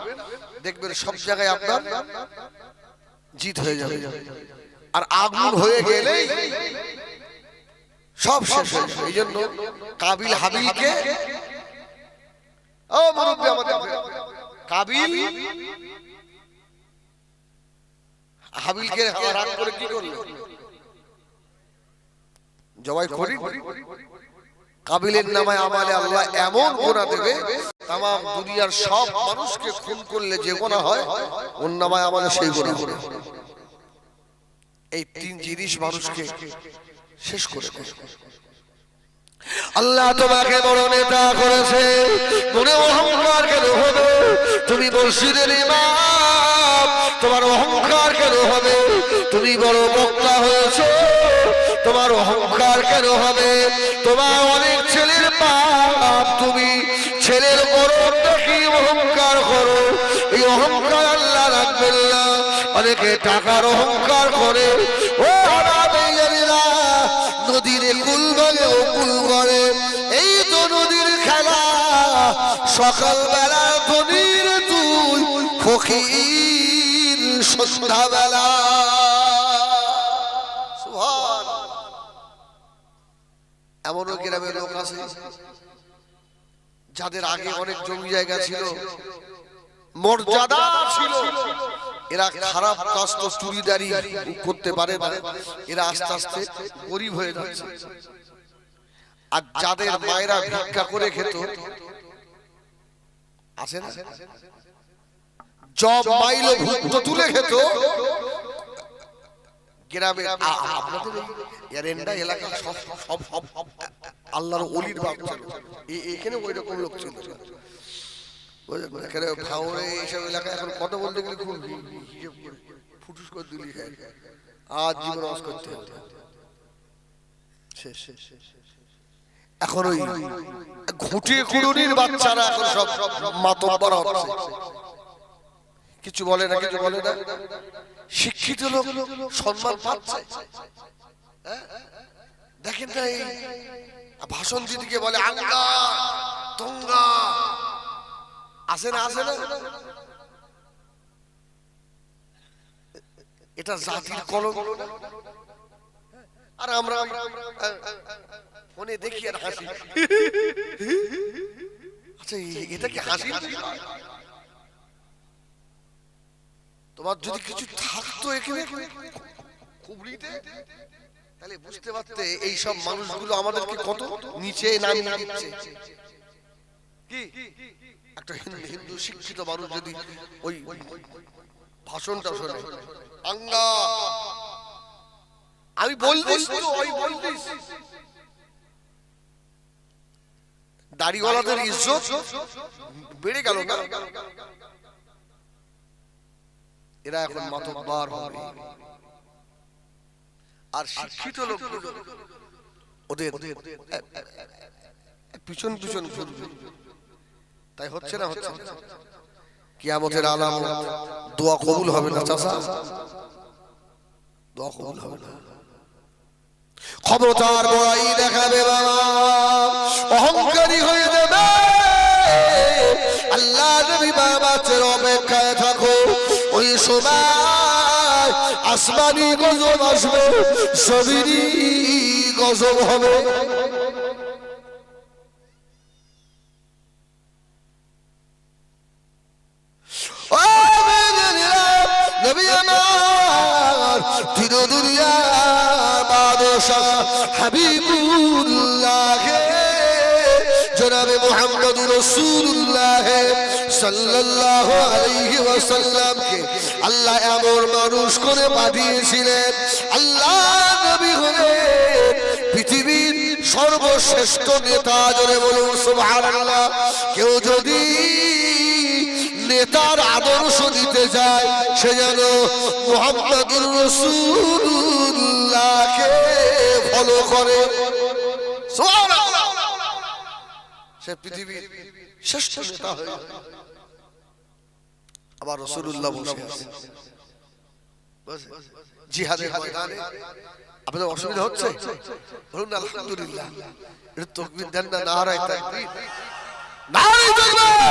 দেখবেন সব জায়গায় আপনার জিত হয়ে যাবে। আর আগুন হয়ে গেলে সব শেষ হয়ে যাবে। এই জন্য কাবিল হাবিলকে, ও মুরব্বি আমাদের কাবিল হাবিলকে রাগ করে কি করলো? জবাই করি। কাবিলের নামে আমালে আল্লাহ এমন গুনাহ দেবে, তামাম দুনিয়ার সব মানুষকে খুন করলে যে গুনাহ হয় ওর নামায় আমালে সেই গুনাহ হবে। এই তিন জিনিস মানুষকে শেষ করে দেয়। আল্লাহ তোমাকে বড় নেতা করেছে, মনে অহংকার কেন হবে? তুমি মসজিদের ইমাম, তোমার অহংকার কেন হবে? তুমি বড় বক্তা হয়েছো, তোমার অহংকার কেন হবে? তোমার অনেক ছেলের বাপ, তুমি ছেলের গরম দেখি অহংকার করো, এই অহংকার আল্লাহ রাখবেন না। অনেকে টাকার অহংকার করে, ও নদীর কুল ভাঙে ও কুল করে, এই তো নদীর খেলা। সকালবেলা ধনীর তুই ফকির সন্ধ্যাবেলা। এমনও গ্রামের লোক আছে যাদের আগে অনেক জমি জায়গা ছিল, মর্যাদা ছিল, এরা খারাপ কাজ তো চুরিদারি করতে পারে না, এরা আস্তে আস্তে গরিব হয়ে যাচ্ছে। আর যাদের মায়েরা ভিক্ষা করে খেত, আছে না, জব মাইলো ভুট্টো তুলে খেত, গ্রামে আপনাদের এরেন্ডা এলাকা সব সব সব আল্লাহর ওলির বাপ ছিল, এখানে ওই রকম লোক ছিল। এইসব এলাকায় এখন কথা বলতে গেলে খুব ফুটুস করে দিলি আজ জীবন রস করতে হবে। এখন ওই ঘুটে কুড়ুনির বাচ্চারা এখন সব মাতব্বর হচ্ছে, কিছু বলে না, কিছু বলে না। শিক্ষিত লোক সম্মান পাচ্ছে। দেখেন না, এই ভাষণ দিদিকে বলে আঙ্গা তঙ্গা, আসে না, আসে না। এটা জাতির কলঙ্ক। আর আমরা ফোনে দেখি আর হাসি। আচ্ছা, এটা কি হাসি? তোমার যদি কিছু থাকতো এখানে খুবরিতে, তাহলে বুঝতে পারতে এই সব মানুষগুলো আমাদেরকে কত নিচে নামিয়ে দিচ্ছে। কি একটা হিন্দু শিক্ষিত মানুষ যদি ওই ভাষণটা শোনে, আঙ্গা আমি বলতিস তো, ওই বলতিস, দাড়িওয়ালাদের ইজ্জত বেড়ে গেল না? এরা এখন মাতব্বর হবে। আর শিক্ষিত লোকগুলো ওদের পিছন পিছন ঘুরবে। তাই হচ্ছে না, হচ্ছে কিয়ামতের আলামত, দোয়া কবুল হবে না চাচা, দোয়া কবুল হবে না। ক্ষমতার বড়াই দেখাবে বাবা, অহংকারী হয়ে যাবে। আল্লাহ নবী বাবা নামাজের অপেক্ষায় থাকো, ওই সময় আসমানি গজব আসবে, জমিনি গজব হবে। নবী আমার তিন দুনিয়ার বাদশা হাবিবুল্লাহ জনাবে মুহাম্মদুর রাসূলুল্লাহ সাল্লাল্লাহু আলাইহি ওয়াসাল্লামকে আল্লাহ এমন মানুষ করে পাঠিয়েছিলেন, আল্লাহ নবী হলেন পৃথিবীর সর্বশ্রেষ্ঠ নেতা। জোরে বলুন সুবহানাল্লাহ। কেউ যদি নেতার আদর্শ দিতে যায়, সে যেন মুহাম্মদুর রাসূলুল্লাহকে ফলো করে। সুবহানাল্লাহ। সে পৃথিবীর শ্রেষ্ঠ নেতা হয়ে আবার রাসূলুল্লাহ বসে আছেন জিহাদের ময়দানে। আপনাদের অসুবিধা হচ্ছে? বলুন আলহামদুলিল্লাহ। এটা তাকবীর দেন না, নারায়ে তাকবীর, নারায়ে তাকবীর।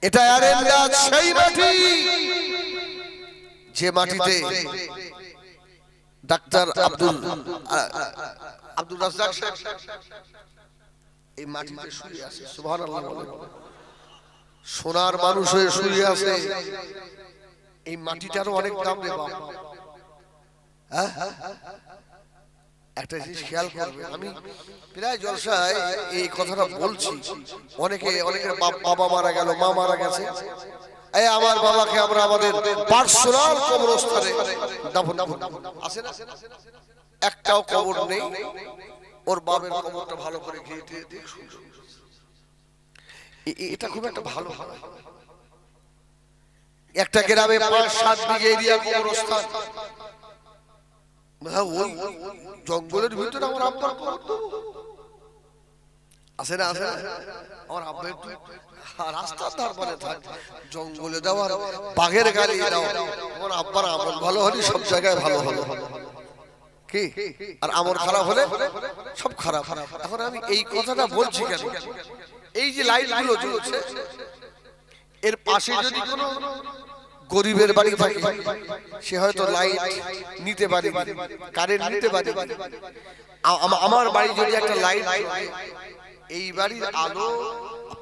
এটা আরেন্দাজ সেই মাটি যে মাটিতে ডাক্তার আব্দুল রাজ্জাক সাহেব এই মাটিতে শুয়ে আছে। সুবহানাল্লাহ। সোনার মানুষ হয়ে শুয়ে আছে। এই মাটিটারও অনেক দাম রে বাবা। হ্যাঁ, একটা জিনিস খেয়াল করবে, আমি প্রায় জলসায় এই কথাটা বলছি। অনেকের বাবা মারা গেল, মা মারা গেছে, এই আমার বাবাকে আমরা আমাদের পার্সোনাল কবরস্থানে দাফন আছে না, একটাও কবর নেই। ওর বাবার কবরটা ভালো করে ঘিরে দিয়ে, এটা খুব একটা ভালো হয়। একটা গ্রামে ৫-৭ বিঘে এরিয়া কবরস্থান, ওই জঙ্গলের ভিতরে আমার আব্বার কবর আছে না, আছে না। আমার আব্বা একটু রাস্তার ধার মানে থাক, জঙ্গলে দেওয়ার বাঘের গাড়ি দেওয়া। আমার আব্বার আমল ভালো হলে সব জায়গায় ভালো হলো কি, আর আমল খারাপ হলে সব খারাপ। এখন আমি এই কথাটা বলছি কেন, এই যে লাইট গুলো জ্বলছে এর পাশে যদি কোনো গরিবের বাড়ি থাকে, সে হয়তো লাইট নিতে পারে, কারেন্ট নিতে পারে। আমার বাড়ি যদি একটা লাইট, এই বাড়ির আলো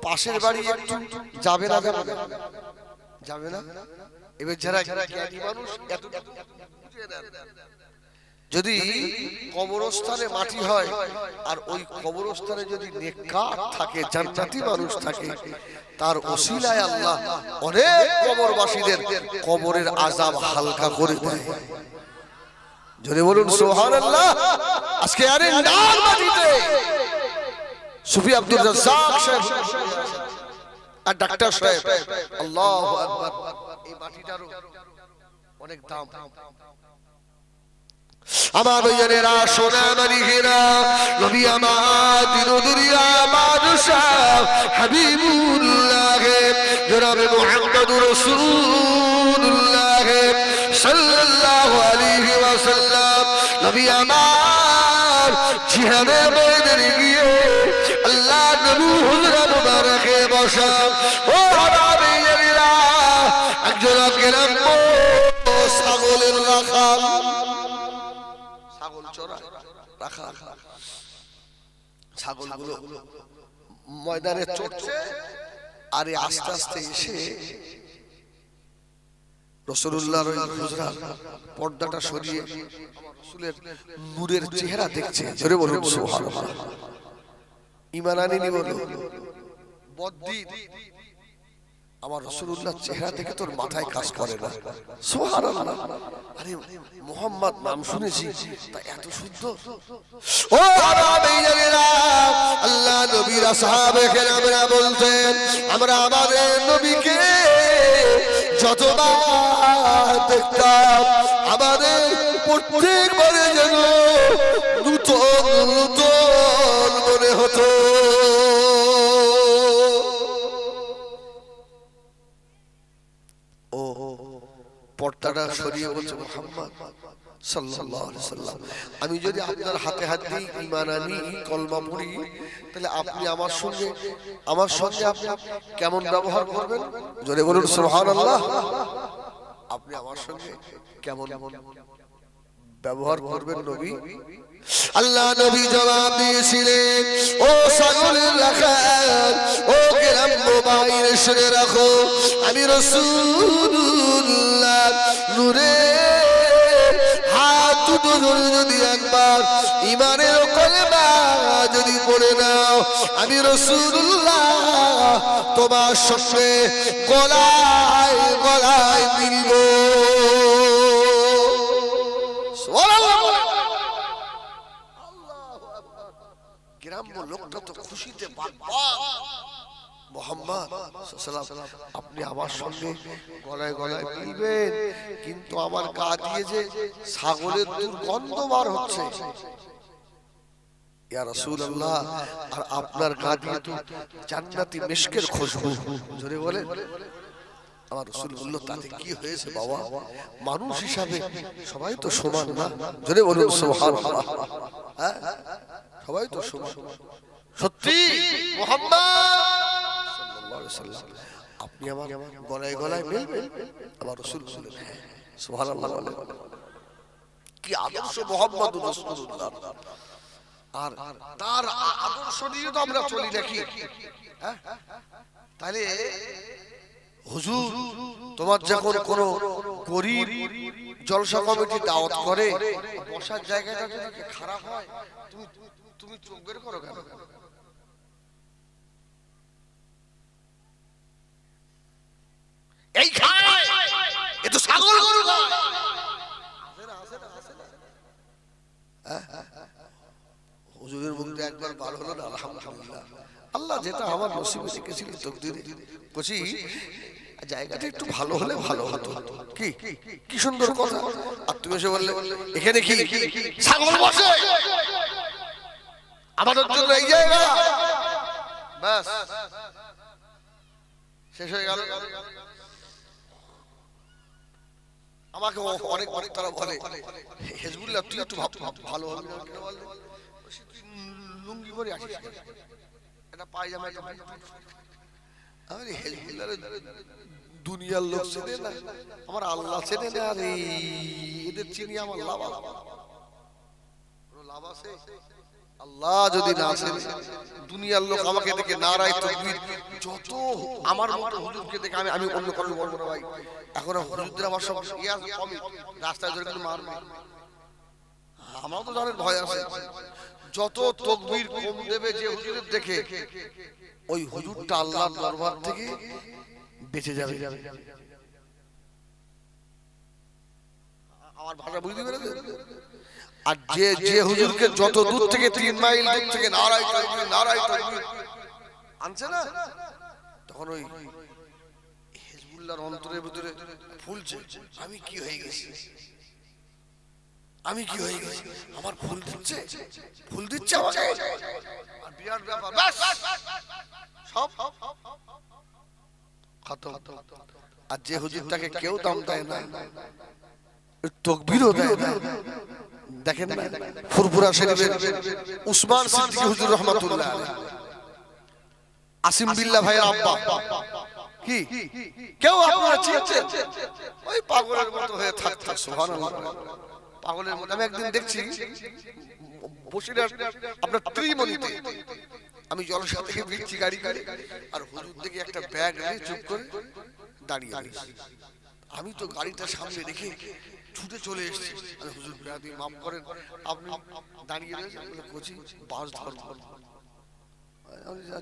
পাশের বাড়ি একটু যাবে না, যাবে না। এবার যারা জ্ঞানী মানুষ যদি কবরস্থানে মাটি হয় আর ওই কবরস্থানে যদি নেককার থাকে, জান্নাতি মানুষ থাকে, তার ওসিলায় আল্লাহ অনেক কবরবাসীদের কবরের আযাব হালকা করে দেয়। যদি বলুন সুবহানাল্লাহ। আজকে আরে নার মাটিতে সুফি আব্দুর রাজ্জাক সাহেব আর ডাক্তার সাহেব, আল্লাহু আকবার, এই মাটিটারও অনেক দাম। আমার ভাইয়েরা, সোনা মানিকেরা, নবী আমার দিন দুনিয়া বাদশাহ হাবিবুল্লাহ জনাবে মুহাম্মদুর রাসূলুল্লাহ সাল্লাল্লাহু আলাইহি ওয়াসাল্লাম, নবী আমার জিহাদের ময়দানে গিয়ে আল্লাহ নবী হুজরা মুবারকে বসা। ও আমার ভাইয়েরা, একজন গ্রাম্য ছাগলের রাখাল, ছাগল চড়া রাখা, ছাগলগুলো ময়দানে চড়ছে, আর আস্তে আস্তে এসে রাসূলুল্লাহর হুজরার পর্দাটা সরিয়ে রাসূলের নূরের চেহারা দেখছে। জোরে বলুন সুবহানাল্লাহ। ঈমান আনেনি বলো বদ্দিন, আমার রাসূলুল্লাহর চেহারা দেখে তোর মাথায় কাজ করে না। সুবহানাল্লাহ। আরে মুহাম্মদ নাম শুনেছি, তা এত সুন্দর। ও আবাবিরা, আল্লাহ নবীর সাহাবে কেরামরা বলতেন, আমরা আমাদের নবীকে যতবার দেখতাম আমাদের প্রত্যেকবারে যেন নূতন নূতন মনে হতো। পর্দাটা সরিয়ে বলছে, মুহাম্মদ সাল্লাল্লাহু আলাইহি সাল্লাম। আমি যদি আপনার হাতে হাত দিই, ঈমান আনি, কলমা পড়ি, তাহলে আপনি আমার সঙ্গে আপনি কেমন ব্যবহার করবেন? জোরে বলুন সুবহানাল্লাহ। আপনি আমার সঙ্গে কেমন ব্যবহার করবেন নবী? আল্লাহ নবী জবাব দিয়েছিলেন, ও সাগরের রাখাল, ও গ্রাম্য বাইরে শুনে রাখো, আমি রাসূলুল্লাহ নূরে হাত দুটো ধরে যদি একবার ঈমানের কলেমা যদি পড়ে নাও, আমি রাসূলুল্লাহ তোমার সঙ্গে গলায় গলায় মিলব। গ্রাম্য লোকটা তো খুশিতে মুহাম্মদ সাল্লাল্লাহু আলাইহি ওয়াসাল্লাম, আপনি আমার সঙ্গে গলায় গলায় মিলবেন, কিন্তু আমার গা দিয়ে যে ছাগলের দুর্গন্ধ বার হচ্ছে ইয়া রাসূলুল্লাহ, আর আপনার গা দিয়ে তো জান্নাতি মিশকের খুশবু। জোরে বলেন। আমার রাসূল বলল, তাতে কি হয়েছে বাবা? মানুষ হিসাবে সবাই তো সমান না? জোরে বলুন সুবহানাল্লাহ। হ্যাঁ, সবাই তো সমান। সত্যি মুহাম্মদ সাল্লাল্লাহু আলাইহি ওয়াসাল্লাম, আপনি আমার গলায় গলায় মিলবেন? আমার রাসূল বললেন, হ্যাঁ। সুবহানাল্লাহ। কি আদর্শ মুহাম্মদুর রাসূলুল্লাহ! আর তার আদর্শ নিয়ে তো আমরা চলি নাকি? হ্যাঁ, তাহলে হুজুর তোমার যখন কোন গরীব জলসা কমিটি দাওয়াত করে, বসার জায়গাটা যদি খারাপ হয়, তুমি চোখ বের করো কেন? এই খায় এ তো ছাগল গরু খায়। হুজুরের মুখে একবার ভালো হলো না, আলহামদুলিল্লাহ। আল্লাহ যেটা আমার নসিবে লিখেছিল তকদিরে, বুঝি জায়গাটা একটু ভালো হলে ভালো হতো। কি কি সুন্দর কথা। আর তুমি এসে বললে এখানে কি ছাগল বসে, আমাদের জন্য এই জায়গা, ব্যাস শেষ হয়ে গেল। আমাকে অনেক অনেক তারা বলে, হিজবুল্লাহ তুই একটু ভালো হবে না, কেন বললে? লুঙ্গি পরে আসিস, এটা পায়জামা, আমি হিজবুল্লাহ দুনিয়ার লোক চেনে না, আমার আল্লাহ চেনে না। আর এদের চিনি আমার লাভ আছে? আল্লাহ যদি না চেনে, দুনিয়ার লোক আমাকে দেখে নারায় তাকবীর, যত আমার মতো হুজুরকে দেখে আমি অন্য কারো বলবো না ভাই। এখন হুজুরদের আমার সব কমই, রাস্তায় ধরে কিন্তু মারবে, আমারও তো জানেন ভয় আছে। যত তাকবীর কম দেবে যে হুজুরের দেখে, ওই হুজুরটা আল্লাহর দরবার থেকে বেঁচে যাবে। আমার ভাষা বুঝতে পেরেছেন? আর যে হুজুরকে যত দূর থেকে 3 মাইল দূর থেকে নারায় তাকবীর আনছে না, তখন ওই হিজবুল্লাহর অন্তরের ভিতরে ফুলছে, আমি কি হয়ে গেছি, আমার ফুল দিচ্ছে আমাকে, আর বিরাট ব্যাপার, ব্যাস সব খতম। আর যে হুজুরটাকে কেউ দাম দেয় না, তাকবীরও দেয় না, দেখেন না ফুরফুরা শরীফের উসমান সিদ্দিকী হুজুর রাহমাতুল্লাহ আলাইহি, আসিম বিল্লাহ ভাইয়ের আব্বা, কি কেউ আপনারা চিনছেন? ওই পাগলের মতো হয়ে থাকতে, সুবহানাল্লাহ, পাগলের মতো। আমি একদিন দেখছি বসিরহাট আপনার ত্রিমণিতে, আমি জলসা থেকে ফিরছি গাড়ি করে, আর হুজুর থেকে একটা ব্যাগ নিয়ে চুপ করে দাঁড়িয়ে আছে। আমি তো গাড়িটা সামনে রেখে ছুটে চলে এসেছি। হুজুর আপনি মাফ করেন, আপনি দাঁড়িয়ে রয়েছেন, কোচি বাস ধরব,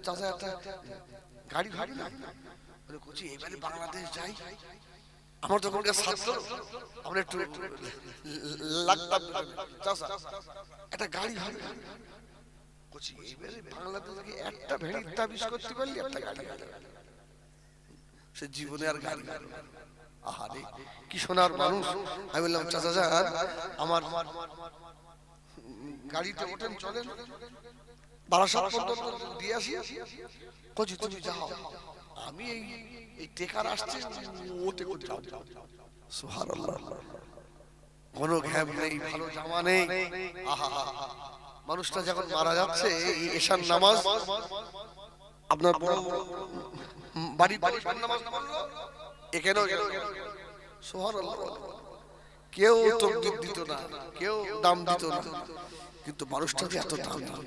চাচা একটা গাড়ি ভাড়ি না, কোচি এবারে বাংলাদেশ যাই, আমার তখন ছাত্র, আমরা একটু লাগতাম, চাচা একটা গাড়ি ভাড়ি, কোচি এবারে বাংলাদেশকে একটা ভেড়ির তাবিজ করতে পারলি, একটা গাড়ি, সে জীবনে আর গাড়ি। আহারে কি সোনার মানুষ। আমি বললাম, চাচা যান আমার গাড়িতে ওঠেন, চলেন বারাসাত পর্যন্ত দিয়ে আসি। কচি তুমি যাও, আমি এই টেকার আসছি, ওতে করে যাও। সুবহানাল্লাহ। কোনো ঘ্যাম নেই, ভালো জামা নেই। আহা, মানুষটা যখন মারা যাচ্ছে এশার নামাজ আপনার বড় বাড়ি নামাজ এখানেও সুবহানাল্লাহ, কেউ তাকবীর দিত না, কেউ দাম দিত না, কিন্তু মানুষটাকে এত দাম দিত।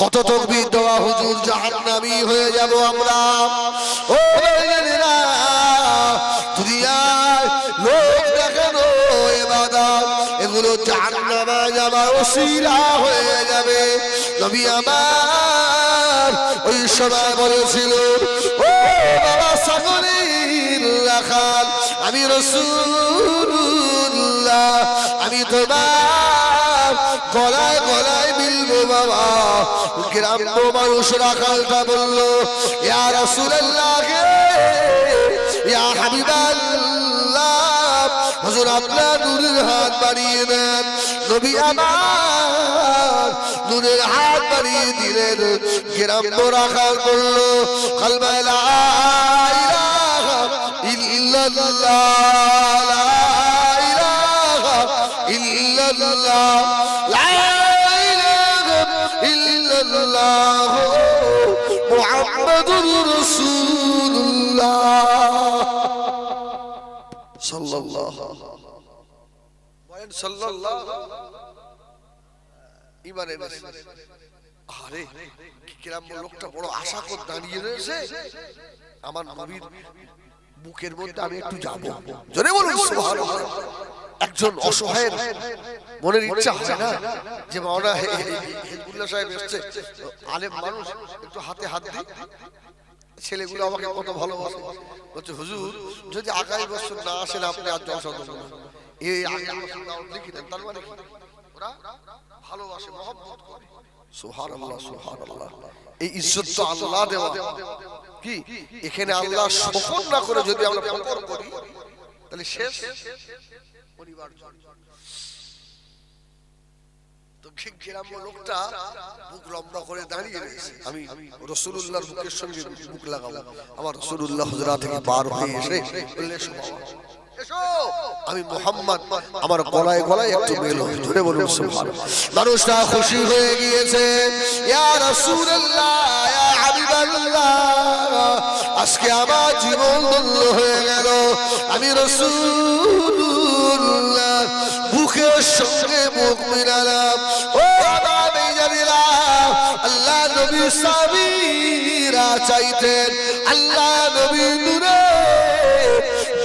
কত তাকবীর দেওয়া হুজুর জাহান্নামী হয়ে যাব আমরা। ও ভাইরা, দুনিয়ায় লোক দেখানো ইবাদত এগুলো জাহান্নামে যাওয়ার ওসিলা হয়ে যাবে। নবী আমার ওই সময় বলেছিল, ও বাবা ছাগলের রাখাল, আমি রাসূলুল্লাহ, আমি তোমার গলায় গলায় মিলবো বাবা। গ্রাম্য মানুষ রাখালটা বলল, ইয়া রাসূলুল্লাহ, ইয়া হাবিবাল্লাহ, হুজুর আপনার নূরের হাত বাড়িয়ে দেন। নবী আমার নূরের হাত বাড়িয়ে দিলেন। গ্রাম্য রাখাল বলল, কালমা লা ইলাহা ইল্লাল্লাহ, লা ইলাহা ইল্লাল্লাহ, লা ইলাহা ইল্লাল্লাহ, মুহাম্মাদুর রাসূলুল্লাহ সাল্লাল্লাহু বলেন সাল্লাল্লাহু ইমানের। আরে গ্রাম্য লোকটা বড় আশা করে দাঁড়িয়ে রয়েছে, আমার নবীর বুকের মধ্যে আমি একটু যাব। জোরে বলুন সুবহানাল্লাহ। একজন অসহায়ের মনের ইচ্ছা হয় না যে মাওলানা হিজবুল্লাহ সাহেব এসেছে, আলেম মানুষ, একটু হাতে হাত দিই, ছেলেগুলো আমাকে কত ভালোবাসে। বলছে হুজুর যদি আগামী বছর না আসেন আপনি আর জলসা দেবেন না, এই আগামী বছর লিখে দেন। তার মানে ওরা ভালোবাসে, মহব্বত করে। সুবহানাল্লাহ সুবহানাল্লাহ। এই ইজ্জত তো আল্লাহ দেওয়া। কি এখানে আল্লাহ শকর না করে যদি আমরা ফকর করি তাহলে শেষ পরিবার। তো গ্রাম্য লোকটা বুক লম্বা করে দাঁড়িয়ে রয়েছে। আমি রাসূলুল্লাহর বুকের সঙ্গে বুক লাগাবো। আমার রাসূলুল্লাহ হুজরা থেকে বার হয়ে এসে বললেন, এসো, আমি মুহাম্মদ, আমার গলায় গলায় একটু মেল হয়। ধরে বলুন সুবহানাল্লাহ। মানুষটা খুশি হয়ে গিয়েছে। ইয়া রাসূলুল্লাহ, ইয়া হাবিবাল্লাহ, আজকে আমার জীবন ধন্য হয়ে গেল। আমি রাসূলুল্লাহ বুকের সঙ্গে মুখ মিলালাম। ও আমার বেজারিরা, আল্লাহ নবী সাহাবীরা চাইতেন আল্লাহ নবী নূরে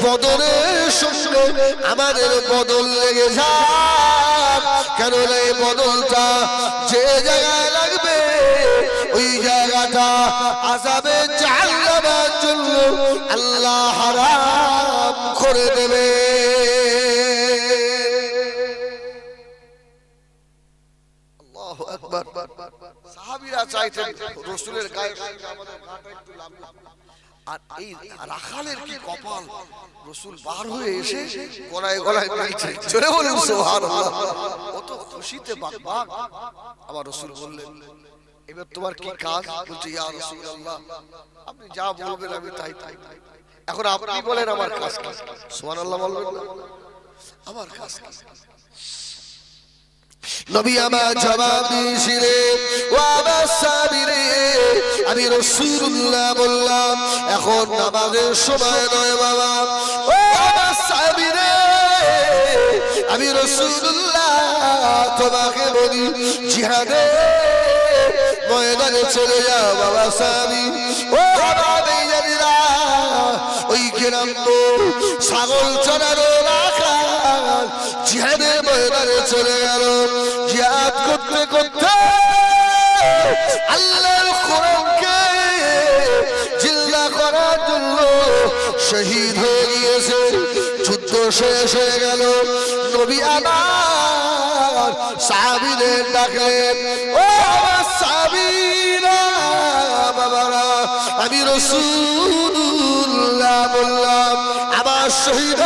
বদরের সঙ্গে আমাদের বদল লেগে যাক। কেন এই বদলটা যে জায়গায় লাগবে ওই জায়গাটা আযাবে জাহান্নামের জন্য আল্লাহ হারাম করে দেবে। আল্লাহু আকবার। সাহাবীরা চাইতেন রাসূলের গায়ে আমাদের গাটা একটু লাগবে। আর এই রাখালের কি কপাল, রাসূল বার হয়ে এসে গলায় গলায় মিলছে। জোরে বলুন সুবহানাল্লাহ। কত খুশিতে বাকবাক। আমার রাসূল বললেন, এবার তোমার কি কাজ? বলছে, ইয়া রাসূলুল্লাহ, আপনি যা বলবেন আমি তাই তাই। এখন আপনি বলেন আমার কাজ কি? সুবহানাল্লাহ বলবেন না? আমার কাজ কি? নবী আমার জবাব দিয়েছিলেন, ও আমার সাহাবীরে, আমি রাসূলুল্লাহ বললাম এখন নামাজের সময় নয় বাবা। ও আমার সাহাবীরে, আমি রাসূলুল্লাহ তোমাকে বলি জিহাদে ময়দানে চলে যাও বাবা সাহাবী। ও বাবা বেজারিরা, ওই গ্রাম্য ছাগল চড়ানো রাখাল জিহাদের ময়দানে চলে গেল। জিহাদ করতে করতে আল্লাহর কোরআনকে জিন্দা করার জন্য শহীদ হয়ে গিয়েছে। যুদ্ধ শেষ হয়ে গেল। নবী আমার সাহাবীদের ডাকলেন, ও আমার সাহাবীরা বাবারা, আমি রাসূলুল্লাহ বললাম আমার শহীদ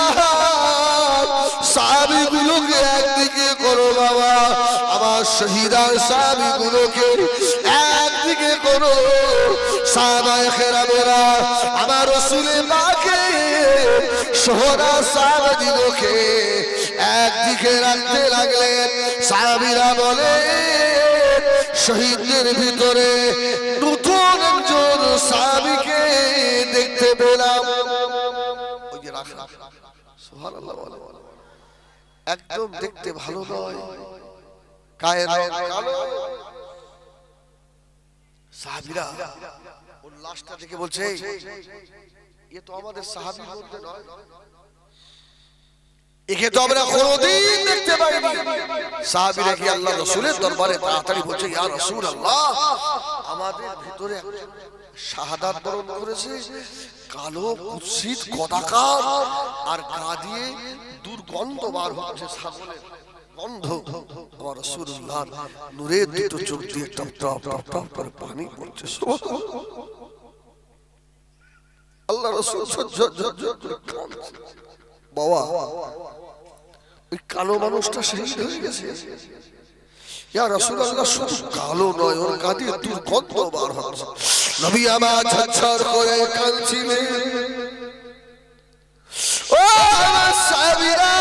সাহাবীগুলোকে একদিকে করো বাবা, আমার শহীদার সাহাবীগুলোকে একদিকে করো। সাহাবায়ে কেরামেরা আমার রাসূলের পাকের সোহরা সাহাবীদেরকে একদিকে রাখতে লাগলেন। সাহাবীরা বলে শহীদদের ভিতরে নতুন একজন সাহাবীকে দেখতে পেলাম। ওই যে রাখা সুবহানাল্লাহ, একদম দেখতে ভালো নয়, গায়ের রং কালো। সাহাবীরা ওর লাশটা দেখে বলছে এ তো আমাদের সাহাবীর মধ্যে নয়, একে তো আমরা কোনোদিন দেখতে পাইনি। সাহাবীরা কি আল্লাহ রাসূলের দরবারে তাড়াতাড়ি বলছে ইয়া রাসূলুল্লাহ, আমাদের ভিতরে শাহাদাত বরণ করেছে, কালো কুৎসিত কদাকার, আর গা দিয়ে দুর্গন্ধ বার হচ্ছে, ছাগলের গন্ধ। আমার রাসূলুল্লাহর নূরের দুটো চোখ দিয়ে টপ টপ টপ টপ করে পানি পড়ছে। আল্লাহ রাসূল বাবা ওই কালো মানুষটা শহীদ হয়ে গেছে। ইয়া রাসূলুল্লাহ, শুধু কালো নয়, ওর গা দিয়ে দুর্গন্ধ বার হচ্ছে। নবী আমার ঝরঝর করে কাঁদছিলেন। ও আমার সাহাবীরা,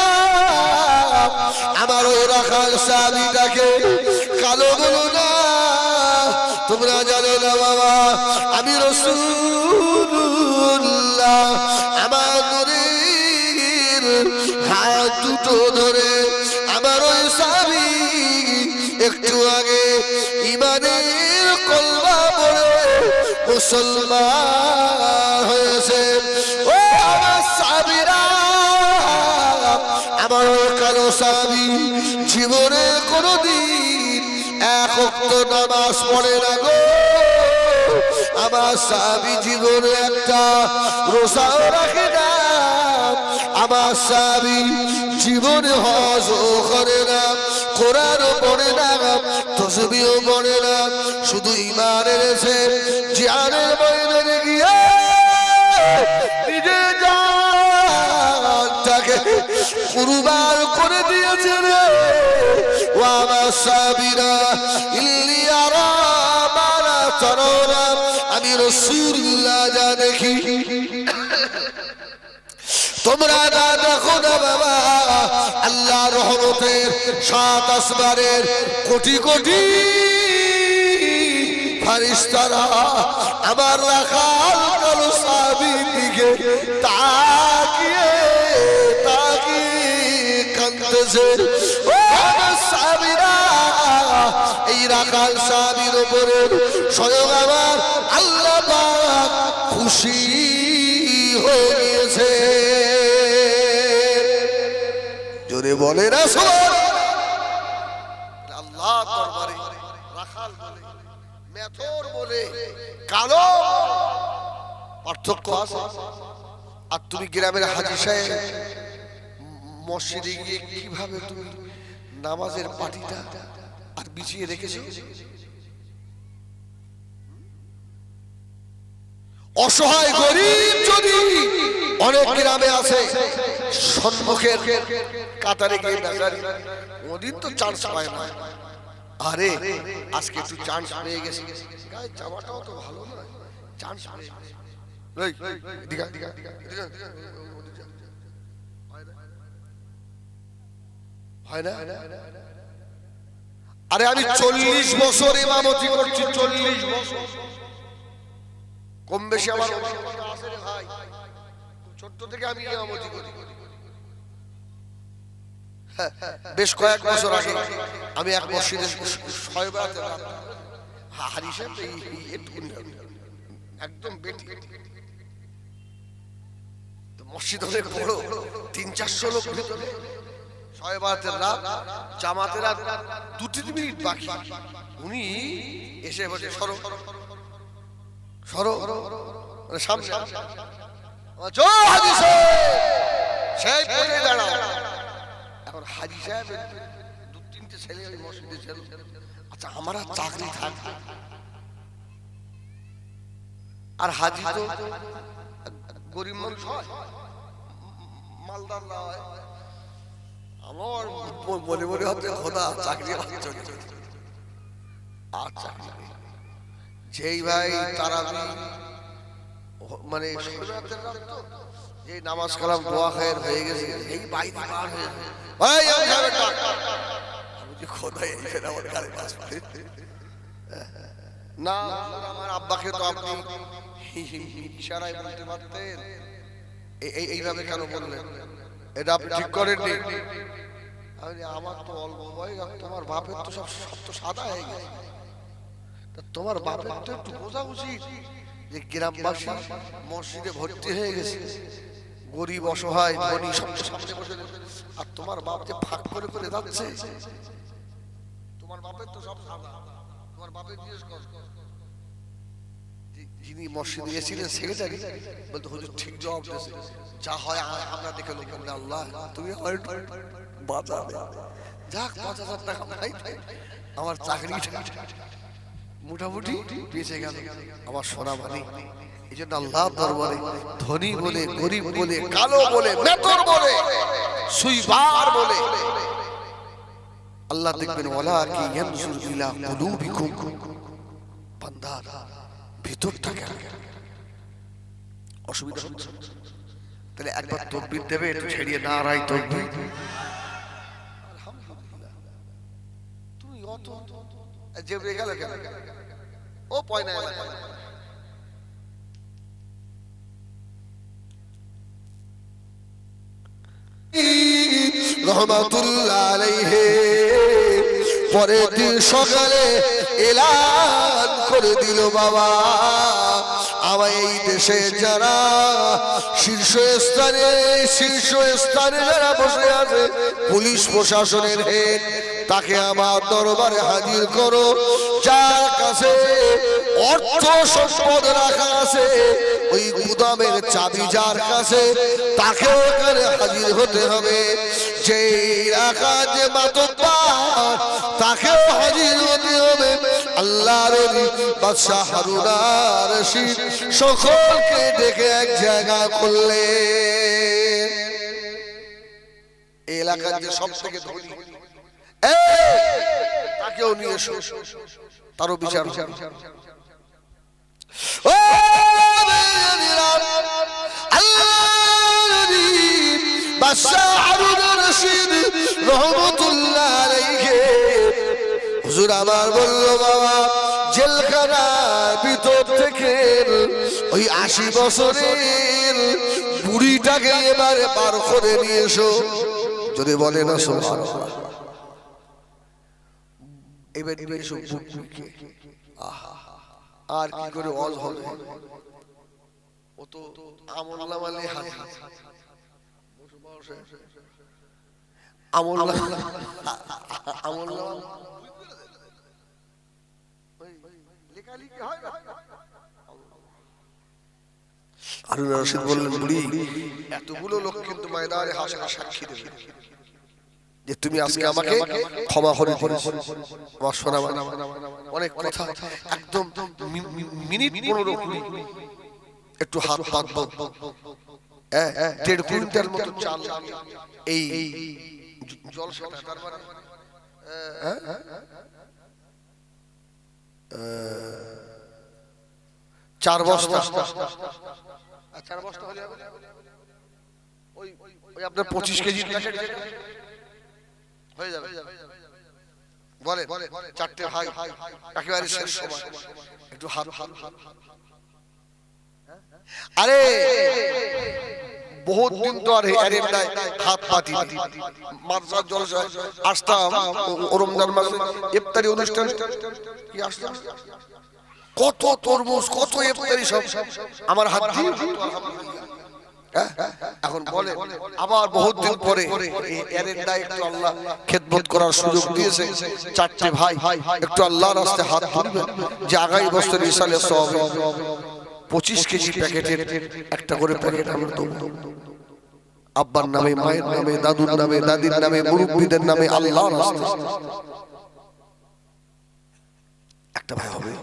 আমার ওই রাখাল সাহাবীটাকে কালো বলো না, তোমরা জানো না বাবা, আমি রাসূলুল্লাহ আমার নূরের হাত দুটো ধরে আমার ওই সাহাবী একটু আগে ঈমানের কলমা পড়ে মুসলমান হয়েছে। ও আমার সাহাবীরা, আমার কালো সাহাবী জীবনে কোনদিন এক ওয়াক্ত নামাজ পড়ে না গো। আমার সাহাবী জীবনে একটা রোজাও রাখে না। আমার সাহাবী জীবনে হজও করে না, কোরআনও পড়ে না, তাসবিহও পড়ে না, শুধু ঈমান এনেছে। জিহাদের ময়দানে গিয়ে নিজে জানটাকে কুরবান করে দিয়েছে রে। ও আমার সাহাবীরা, ইল্লি আরা মা লা তারাউনা, আমি রাসূলুল্লাহ যা দেখি তোমরা না দেখো না বাবা। আল্লাহর রহমতের সাত আসমানের কোটি কোটি ফেরেশতারা আমার রাখাল কালো সাহাবীর দিকে তাকিয়ে তাকিয়ে কাঁদতেছে। ও আমার সাহাবীরা, এই রাখাল সাহাবীর উপরে স্বয়ং আমার আল্লাহ পাক খুশি হয়ে গিয়েছে। জোরে বলে না সুবহানাল্লাহ। আল্লাহ দরবারে রাখাল বলে, মেথর বলে, কালো পার্থক্য আছে। আর তুমি গ্রামের হাজী সাহেব মসজিদে গিয়ে কিভাবে তুমি নামাজের পাটিটা আর বিছিয়ে রেখেছো? অসহায় গরিব যদি অনেক গ্রামে আছে, সম্মুখের কাতারে গিয়ে বেচারি ওদিন তো চান্স পায় না। আরে আজকে একটু চান্স পেয়ে গেছে, গায়ে জামাটাও তো ভালো নয়, চান্স পেয়ে হয় না। আরে আমি 40 বছর ইমামতি করছি, 40 বছর, কম বেশি আমার অভিজ্ঞতা আছে রে ভাই। ছোট থেকে আমি ইমামতি করি। বেশ কয়েক বছর আগে আমি এক মসজিদে শয়বাতে হারি সাহেব একদম বেটি, মসজিদ অনেক বড়, 300-400 লোক ভিতরে, শয়বাতের রাত, জামাতের রাত 2-3 মিনিট বাকি। উনি এসে বসে সরো সরো সামনে, সেই পড়ে দাঁড়াও। এখন হাজী সাহেব 2-3টে ছেলে ওই মসজিদে ছিল। আচ্ছা আমার আর চাকরি থাকবে, আর হাজী তো গরিব মানুষ হয়, মালদার না হয়। আমার মনে মনে হচ্ছে খোদা চাকরি আর চাকরি। যেই ভাই তারা মানে এই নামাজ কালাম দোয়া খায়ের হয়ে গেছে, এই বাইরে বার হয়ে ভাই আমি যাবে না, আমি যে খোদাই এখানে আমার গাড়ি কাজ করে না। আমার আব্বাকে তো আপনি ইশারায় বলতে পারতেন, এইভাবে কেন বললেন? এটা আপনি ঠিক করেননি। আমার তো অল্প বয়স, তোমার বাপের তো সব তো সাদা হয়ে গেছে, তোমার বাপের তো একটু বোঝা উচিত যে গ্রামবাসী মসজিদে ভর্তি হয়ে গেছে, গরিব অসহায় ধনী সব সামনে বসে, আর তোমার বাপ যে ফাঁক করে করে যাচ্ছে। তোমার বাপের তো সব সাদা, তোমার বাপের জিজ্ঞেস কর, যিনি মসজিদে এসেছিলেন সেক্রেটারি বলতে হুজুর ঠিক জবাব দিয়েছে, যা হয় আমরা দেখে লোক আল্লাহ তুমি বাঁচাবে, যাক ৫,০০০ টাকা ভাই আমার চাকরি মোটামুটি বেঁচে গেল, আমার সোনা মানি। এই জন্য আল্লাহ দরবারে ধনী বলে, গরিব বলে, কালো বলে, মেতর বলে, সুইবার বলে, আল্লাহ দেখবেন ওয়ালাকি ইয়ানজুর ইলা কুলুবিকুম, বান্দা ভিতরটাকে অসুবিধা হচ্ছে। তাহলে একবার তাকবীর দেবে, একটু ছেড়িয়ে নারাই তাকবীর, আলহামদুলিল্লাহ। তুমি অত জেবে গেল কেন? ও পয়না এলাকা রহমাতুল্লাহ আলাইহি পরের দিন সকালে এলান করে দিল, বাবা আমার এই দেশে যারা শীর্ষস্থানে যারা বসে আছে, পুলিশ প্রশাসনের হেড, তাকে আমার দরবারে হাজির করো। যার কাছে অর্থ সম্পদ রাখা আছে, ওই গুদামের চাবি যার কাছে, তাকে ওখানে হাজির হতে হবে। যে রাখা যে মাতব্বর, তাকেও হাজির হতে হবে। আল্লাহর বাদশাহ হারুন আর রশিদ সকলকে ডেকে এক জায়গা করলেন। এই এলাকার যে সব থেকে ধনী, তাকেও নিয়ে এসো, তারও বিচার। বাদশাহ হারুন আর রশিদ রহমাতুল্লাহ আলাইহি হুজুর আমার বলল, বাবা জেলখানার ভিতর থেকে ওই ৮০ বছরের বুড়িটাকে এবারে বার করে নিয়ে এসো। যদি বলে না সুবহানাল্লাহ, এবার নিয়ে এসো বুড়িকে। আর কি করে ওয়াজ হবে? ও তো আমলনামালে হাজির, হারুন আর রশিদ বললেন, বুড়ি এতগুলো লোক কিন্তু ময়দানে হাসরে সাক্ষী দেবে যে তুমি আজকে আমাকে ক্ষমা করে দিয়েছো। আমার সোনা অনেক কথা, একদম মিনিট ১৫ একটু হাত পাতবো, ১.৫ কুইন্টাল মতো চাল, এই জলসাটা তারপরে ৪ বস্তা, ৪ বস্তা হলে ওই আপনার ২৫ কেজি হয়ে যাবে। বলে ৪টে ভাই একেবারে শেষ সময় একটু হাত, আরে বহুত দিন তো আর হাত পাতি মাদ্রাসার জলসায় আসতাম, রমজান মাসে ইফতারি অনুষ্ঠান কি আসতাম, কত তরমুজ, কত ইফতারি সব আমার হাত দিয়ে। এখন বলে আবার বহুত দিন পরে একটু আল্লাহ খেদমত করার সুযোগ দিয়েছে, ৪টে ভাই একটু আল্লাহর রাস্তায় হাত ধরবেন যে আগামী বছর ইসালে সওয়াব ২৫ কেজি প্যাকেটের একটা করে প্যাকেট আমরা দেবো। আব্বার নামে, মায়ের নামে, দাদুর নামে, দাদির নামে, মুরব্বীদের নামে আল্লাহর রাস্তায় একটা ভাই হবে।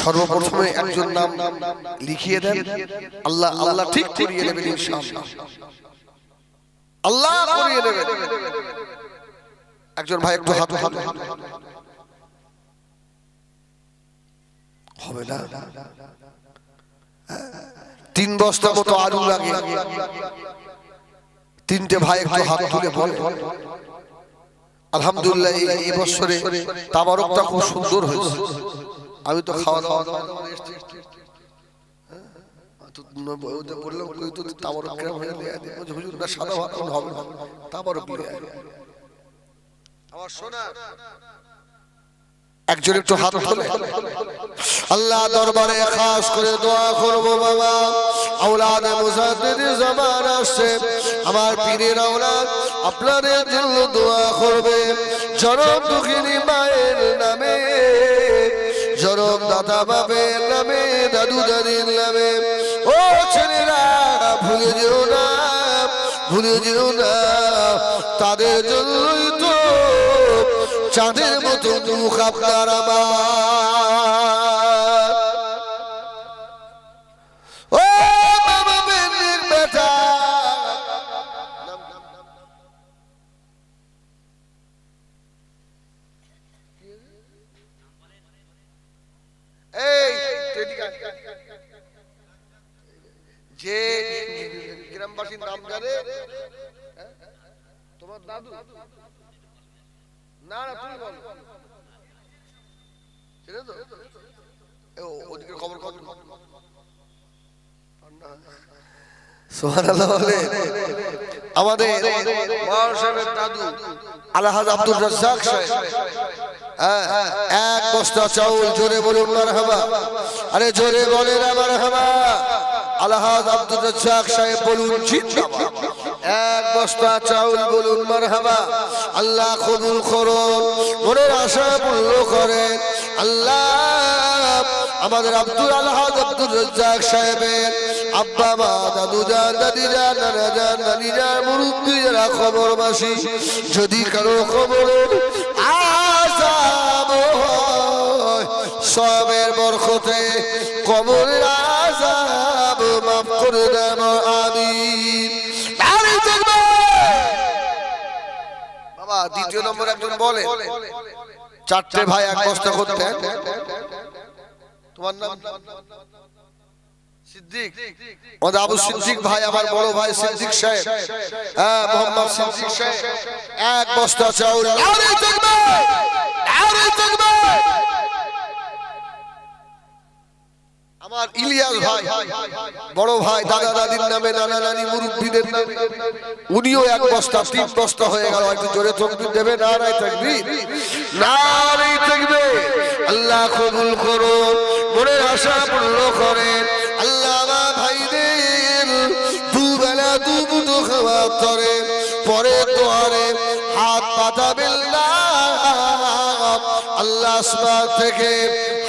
সর্বপ্রথমে একজন নাম লিখিয়ে দেন, আল্লাহ আল্লাহ ঠিক করিয়ে দেবেন ইনশাআল্লাহ, আল্লাহ করিয়ে দেবেন। একজন ভাই একটু হাত হবে না। 3 বস্তা মতো আলু লাগে। তিনটে ভাই একটু হাত তুলে বলে আলহামদুলিল্লাহ এই বছরে তাবারকটা খুব সুন্দর হয়েছে। আমি তো খাওয়া দাওয়া বললাম কই তো তাবারক কেমন হয়ে গেছে হুজুর না সাদা ভাত হবে না তাবারক নিয়ে আমার সোনা একজন একটু হাত তুলে আল্লাহ দরবারে খাস করে দোয়া করব বাবা আওলাদ মুজাদ্দিদ জামান আসছে আমার পীরের আওলাদ আপনাদের জন্য দোয়া করবে জনম দুঃখিনী মায়ের নামে জনম দাদা বাবের নামে দাদু দাদির নামে ও ছেলেরা ভুলে যেও না তাদের জন্যই তো চাঁদের মতো মুখ আপনার আমার ও বাবা বেনির বেটা এই যে গ্রামবাসীর নাম জানে তোমার দাদু না না তুমি বলো ঠিক আছে তো ওদিকে খবর সুবহানাল্লাহ বলে আমাদের মাওলানা সাহেবের দাদু আলহাজ আব্দুর রাজ্জাক সাহেব এক বস্তা চাউল জোরে বলুন মারহাবা আরে জোরে বলেন মারহাবা আলহাজ আব্দুর রাজ্জাক সাহেব বলুন জিন্দাবাদ এক বস্তা চাউল বলুন মারহাবা আল্লাহ কবুল করুন মনের আশা পূর্ণ করেন আল্লাহ আমাদের আব্দুল আলহাজ আব্দুর রাজ্জাক সাহেবের আব্বা মা দাদু জান দাদি জান নানা জান নানি জান মুরব্বী যারা খবরবাসী যদি কারো খবর আযাব হয় সবের বরকতে কবরের আযাব মাফ করে দেন আমিন বাবা দ্বিতীয় নম্বর একজন বলে চারটে ভাই এক বস্তা করতেন তোমার নাম সিদ্দিক আমাদের আবু সিদ্দিক ভাই আমার বড় ভাই সিদ্দিক সাহেব হ্যাঁ মোহাম্মদ সিদ্দিক সাহেব এক বস্তা চাউল নারে তাকবীর নারে তাকবীর আমার ইলিয়াস ভাই বড় ভাই দাদা দাদির নামে নানা নানি মুরব্বিদের নামে উনিও এক বস্তা 3 বস্তা হয়ে গেল একটু জোরে তাকবীর দেবে নারে তাকবীর নারে তাকবীর আল্লাহ কবুল করুন মনের আশা পূর্ণ করেন আল্লাহ আমার ভাইদের দুবেলা দুমুঠো খাওয়ার তরে পরে তোয়ারে হাত পাতাবেন না আল্লাহ আসমান থেকে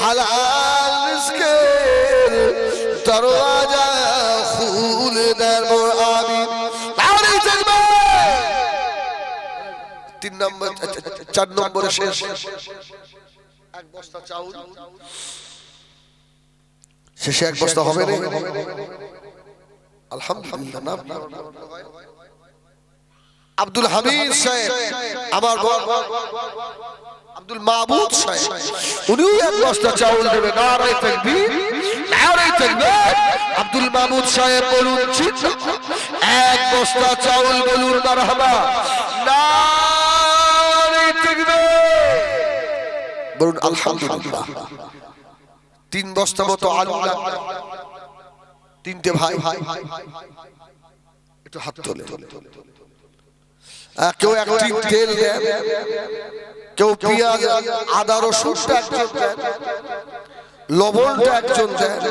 হালাল রিজকের দরওয়াজা খুলে দেন আমিন নারে তাকবীর 3 নম্বর 4 নম্বরে শেষ এক বস্তা চাউল শেষে এক বস্তা হবে না আলহামদুলিল্লাহ নাম আব্দুল হামিদ সাহেব আমার আব্দুল মাহমুদ সাহেব উনিও এক বস্তা চাউল দেবে নারে তাকবীর নারে তাকবীর আব্দুল মাহমুদ সাহেব বলুন এক বস্তা চাউল বলুন মারহাবা নারে তাকবীর বলুন আলহামদুলিল্লাহ 3 বস্তা মতো আলু তিনটে ভাই একটু হাত তোলে কেউ একটি তেল দেন কেউ পেঁয়াজ আদা রসুনটা একজন দেন লবণটা একজন দেন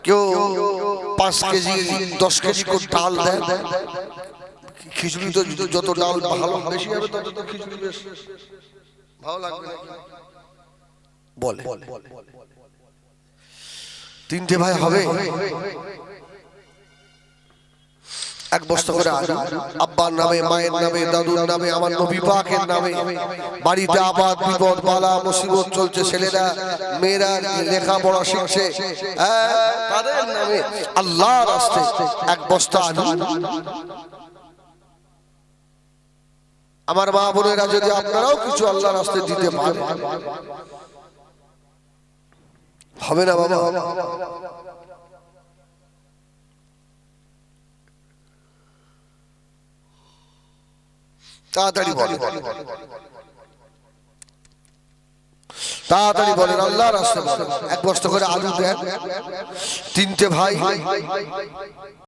কেউ 5 কেজি 10 কেজি করে ডাল দেন খিচুড়ি তো যত ডাল ভালো বেশি হবে তত তো খিচুড়ি বেশ ভালো লাগবে বলে তিনটে ভাই হবে এক বস্তা করে আলু আব্বার নামে মায়ের নামে দাদুর নামে আমার নবী পাকের নামে বাড়িতে আবাদ বিপদ বালা মুসিবত চলছে ছেলেরা মেয়েরা লেখাপড়া শিখছে তাদের নামে আল্লাহর রাস্তায় এক বস্তা আলু আমার মা বোনেরা যদি আপনারাও কিছু আল্লাহর রাস্তায় দিতে পারেন হবে না বাবা তাড়াতাড়ি বলেন, তাড়াতাড়ি বলেন, আল্লাহর রাস্তায় বলেন। এক বস্তা করে আলু দেন, তিনটে ভাই